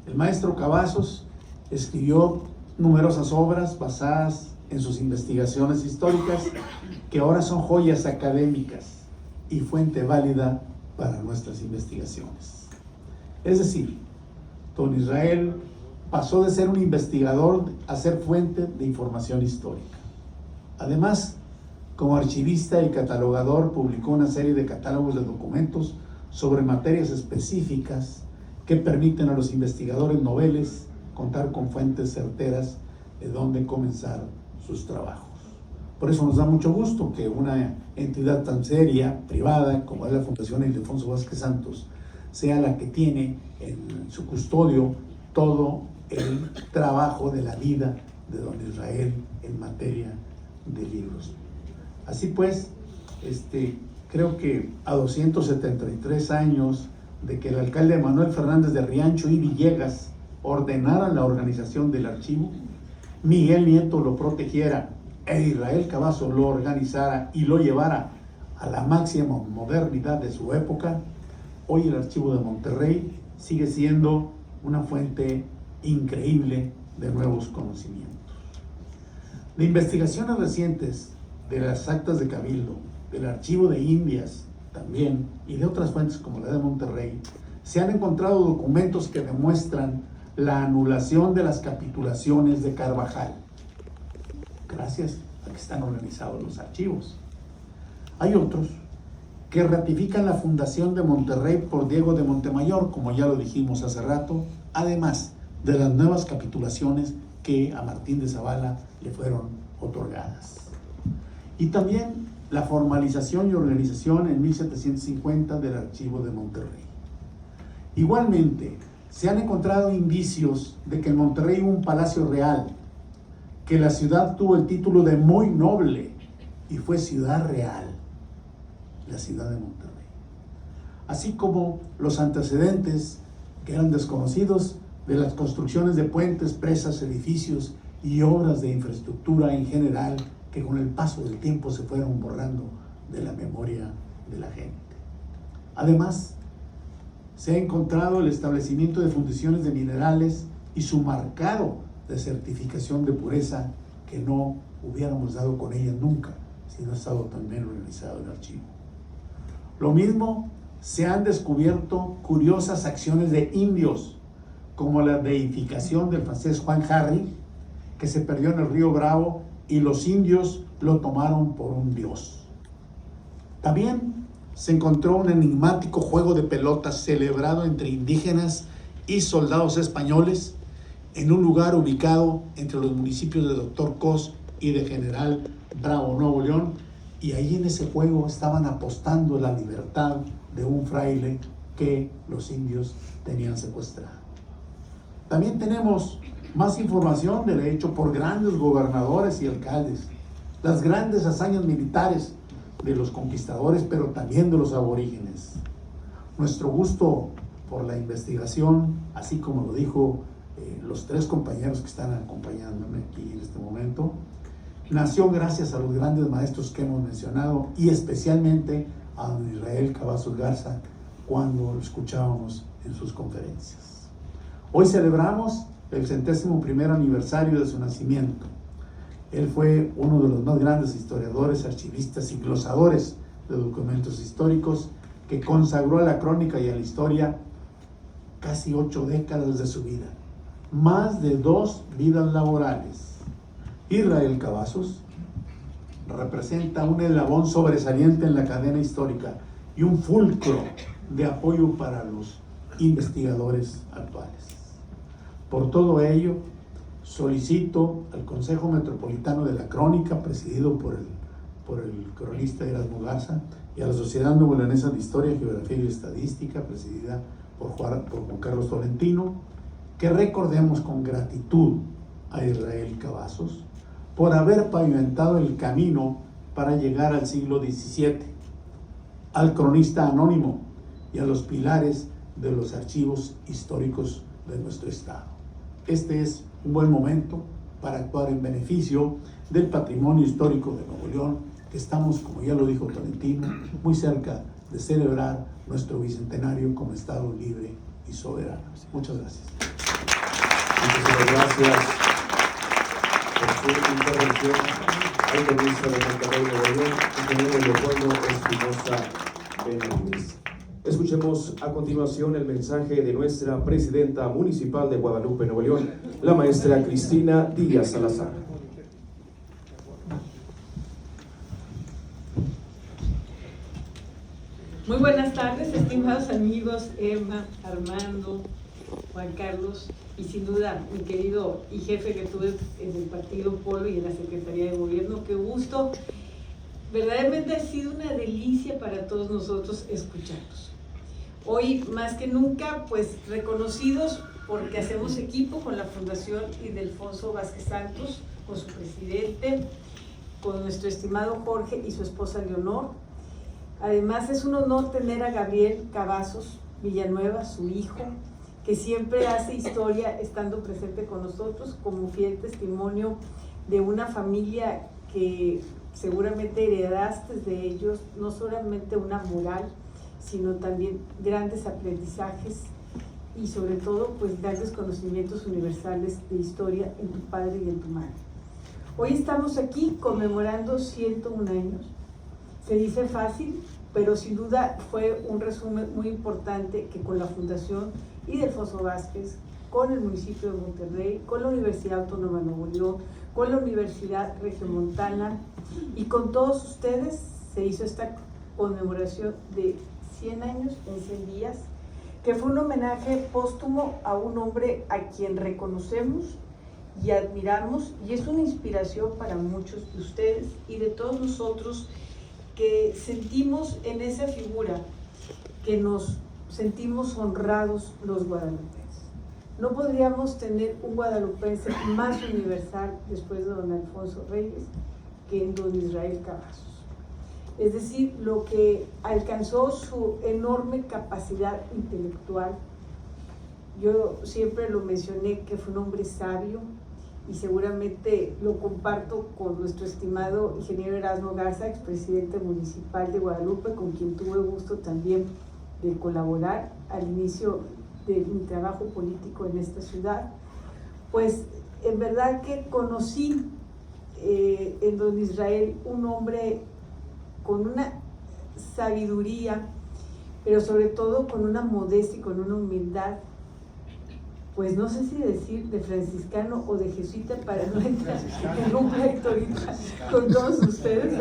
El maestro Cavazos escribió numerosas obras basadas en sus investigaciones históricas, que ahora son joyas académicas y fuente válida para nuestras investigaciones. Es decir, don Israel pasó de ser un investigador a ser fuente de información histórica. Además, como archivista y catalogador, publicó una serie de catálogos de documentos sobre materias específicas que permiten a los investigadores noveles contar con fuentes certeras de dónde comenzar sus trabajos. Por eso nos da mucho gusto que una entidad tan seria, privada, como es la Fundación Ildefonso Vázquez Santos, sea la que tiene en su custodio todo el trabajo de la vida de don Israel en materia de libros. Así pues, creo que a 273 años de que el alcalde Manuel Fernández de Riancho y Villegas ordenara la organización del archivo, Miguel Nieto lo protegiera e Israel Cavazos lo organizara y lo llevara a la máxima modernidad de su época, hoy el Archivo de Monterrey sigue siendo una fuente increíble de nuevos conocimientos. De investigaciones recientes de las actas de Cabildo, del Archivo de Indias también y de otras fuentes como la de Monterrey, se han encontrado documentos que demuestran la anulación de las capitulaciones de Carvajal, gracias a que están organizados los archivos. Hay otros que ratifican la fundación de Monterrey por Diego de Montemayor, como ya lo dijimos hace rato, además de las nuevas capitulaciones que a Martín de Zavala le fueron otorgadas. Y también la formalización y organización en 1750 del Archivo de Monterrey. Igualmente, se han encontrado indicios de que en Monterrey hubo un palacio real, que la ciudad tuvo el título de muy noble y fue ciudad real, la ciudad de Monterrey. Así como los antecedentes que eran desconocidos de las construcciones de puentes, presas, edificios y obras de infraestructura en general que con el paso del tiempo se fueron borrando de la memoria de la gente. Además, se ha encontrado el establecimiento de fundiciones de minerales y su marcado de certificación de pureza que no hubiéramos dado con ellas nunca si no ha estado tan bien organizado el archivo. Lo mismo, se han descubierto curiosas acciones de indios, como la deificación del francés Juan Harry, que se perdió en el río Bravo y los indios lo tomaron por un dios. También se encontró un enigmático juego de pelotas celebrado entre indígenas y soldados españoles en un lugar ubicado entre los municipios de Doctor Cos y de General Bravo, Nuevo León, y ahí en ese juego estaban apostando la libertad de un fraile que los indios tenían secuestrado. También tenemos más información del hecho por grandes gobernadores y alcaldes, las grandes hazañas militares de los conquistadores, pero también de los aborígenes. Nuestro gusto por la investigación, así como lo dijo los tres compañeros que están acompañándome aquí en este momento, nació gracias a los grandes maestros que hemos mencionado y especialmente a don Israel Cavazos Garza cuando lo escuchábamos en sus conferencias. Hoy celebramos el 101º aniversario de su nacimiento. Él fue uno de los más grandes historiadores, archivistas y glosadores de documentos históricos que consagró a la crónica y a la historia casi 8 décadas de su vida, más de 2 vidas laborales. Israel Cavazos representa un eslabón sobresaliente en la cadena histórica y un fulcro de apoyo para los investigadores actuales. Por todo ello, solicito al Consejo Metropolitano de la Crónica, presidido por el cronista Erasmo Garza, y a la Sociedad Nuevoleonesa de Historia, Geografía y Estadística, presidida por Juan Carlos Tolentino, que recordemos con gratitud a Israel Cavazos por haber pavimentado el camino para llegar al siglo XVII, al cronista anónimo y a los pilares de los archivos históricos de nuestro estado. Este es un buen momento para actuar en beneficio del patrimonio histórico de Nuevo León, que estamos, como ya lo dijo Tolentino, muy cerca de celebrar nuestro bicentenario como Estado libre y soberano. Muchas gracias. Muchísimas gracias por su intervención al ministro de Monterrey, Nuevo León, ingeniero Leopoldo Espinosa Benavides. Escuchemos a continuación el mensaje de nuestra presidenta municipal de Guadalupe, Nuevo León, la maestra Cristina Díaz Salazar. Muy buenas tardes, estimados amigos, Emma, Armando, Juan Carlos, y sin duda mi querido y jefe que tuve en el partido Polo y en la Secretaría de Gobierno. Qué gusto. Verdaderamente ha sido una delicia para todos nosotros escucharlos. Hoy más que nunca, pues reconocidos porque hacemos equipo con la Fundación Ildefonso Vázquez Santos, con su presidente, con nuestro estimado Jorge y su esposa Leonor. Además es un honor tener a Gabriel Cavazos Villanueva, su hijo, que siempre hace historia estando presente con nosotros como fiel testimonio de una familia que seguramente heredaste de ellos, no solamente una moral, sino también grandes aprendizajes y sobre todo pues grandes conocimientos universales de historia en tu padre y en tu madre. Hoy estamos aquí conmemorando 101 años. Se dice fácil, pero sin duda fue un resumen muy importante que con la Fundación Ildefonso Vázquez, con el municipio de Monterrey, con la Universidad Autónoma de Nuevo León, con la Universidad Regiomontana y con todos ustedes se hizo esta conmemoración de 100 años en 100 días, que fue un homenaje póstumo a un hombre a quien reconocemos y admiramos y es una inspiración para muchos de ustedes y de todos nosotros que sentimos en esa figura, que nos sentimos honrados los guadalupeses. No podríamos tener un guadalupense más universal después de don Alfonso Reyes que en don Israel Cavazos. Es decir, lo que alcanzó su enorme capacidad intelectual. Yo siempre lo mencioné que fue un hombre sabio y seguramente lo comparto con nuestro estimado ingeniero Erasmo Garza, expresidente municipal de Guadalupe, con quien tuve gusto también de colaborar al inicio de mi trabajo político en esta ciudad. Pues en verdad que conocí en don Israel un hombre con una sabiduría, pero sobre todo con una modestia y con una humildad, pues no sé si decir de franciscano o de jesuita para no entrar en un pleito ahorita con todos ustedes,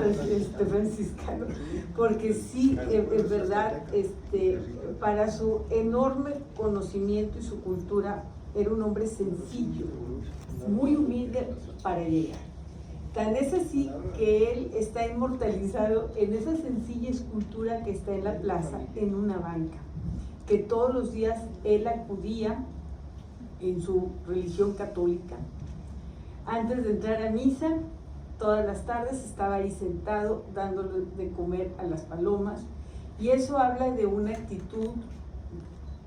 franciscano, porque sí, en verdad, para su enorme conocimiento y su cultura, era un hombre sencillo, muy humilde para llegar. Tan es así que él está inmortalizado en esa sencilla escultura que está en la plaza, en una banca, que todos los días él acudía en su religión católica. Antes de entrar a misa, todas las tardes estaba ahí sentado dándole de comer a las palomas, y eso habla de una actitud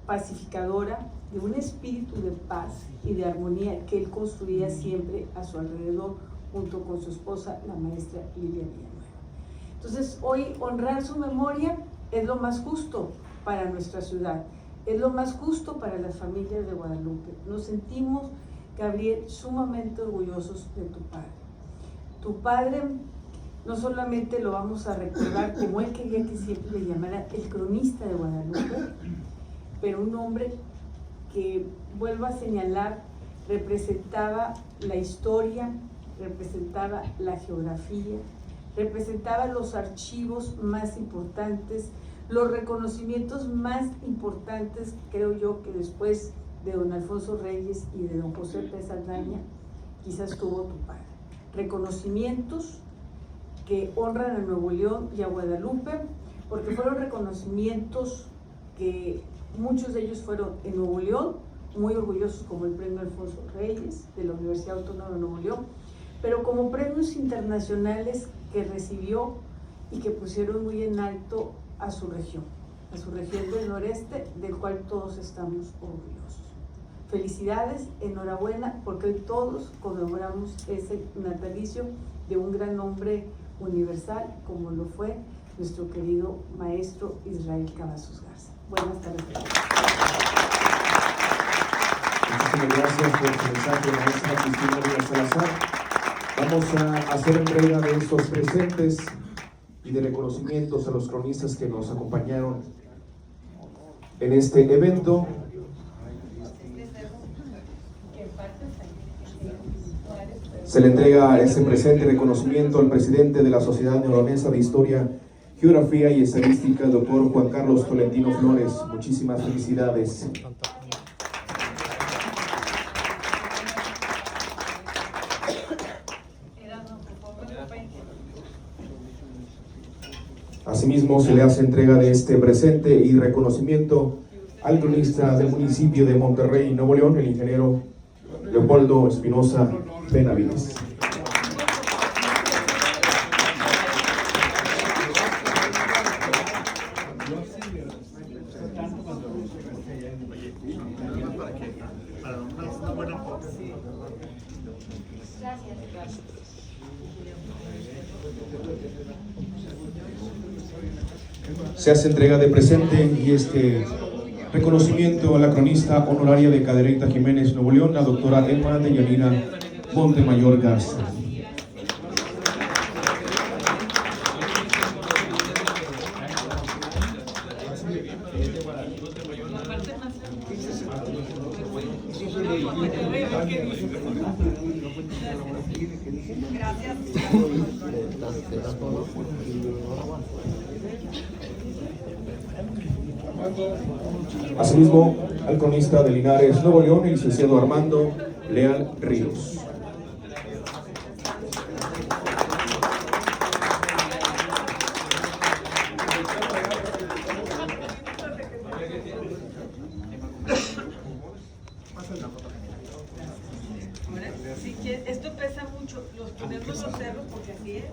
pacificadora, de un espíritu de paz y de armonía que él construía siempre a su alrededor, junto con su esposa, la maestra Lilia Villanueva. Entonces, hoy honrar su memoria es lo más justo para nuestra ciudad, es lo más justo para las familias de Guadalupe. Nos sentimos, Gabriel, sumamente orgullosos de tu padre. Tu padre no solamente lo vamos a recordar como él quería que siempre le llamara el cronista de Guadalupe, pero un hombre que, vuelvo a señalar, representaba la historia, representaba la geografía, representaba los archivos más importantes, los reconocimientos más importantes, creo yo, que después de don Alfonso Reyes y de don José Pérez Saldaña, quizás tuvo tu padre. Reconocimientos que honran a Nuevo León y a Guadalupe, porque fueron reconocimientos que muchos de ellos fueron en Nuevo León, muy orgullosos, como el premio Alfonso Reyes de la Universidad Autónoma de Nuevo León, pero como premios internacionales que recibió y que pusieron muy en alto a su región del noreste, del cual todos estamos orgullosos. Felicidades, enhorabuena, porque hoy todos conmemoramos ese natalicio de un gran hombre universal, como lo fue nuestro querido maestro Israel Cavazos Garza. Buenas tardes. Muchísimas gracias por su mensaje, maestra Cristina Díaz Salazar. Vamos a hacer entrega de estos presentes y de reconocimientos a los cronistas que nos acompañaron en este evento. Se le entrega ese presente reconocimiento al presidente de la Sociedad Neolonesa de Historia, Geografía y Estadística, el doctor Juan Carlos Tolentino Flores. Muchísimas felicidades. Asimismo, se le hace entrega de este presente y reconocimiento al cronista del municipio de Monterrey, Nuevo León, el ingeniero Leopoldo Espinosa Benavides. Se hace entrega de presente y este reconocimiento a la cronista honoraria de Cadereyta Jiménez, Nuevo León, la doctora Emma Deyanira Montemayor Garza. Asimismo, al cronista de Linares, Nuevo León, el licenciado Armando Leal Ríos. Esto pesa mucho, los ponemos los cerros porque así es.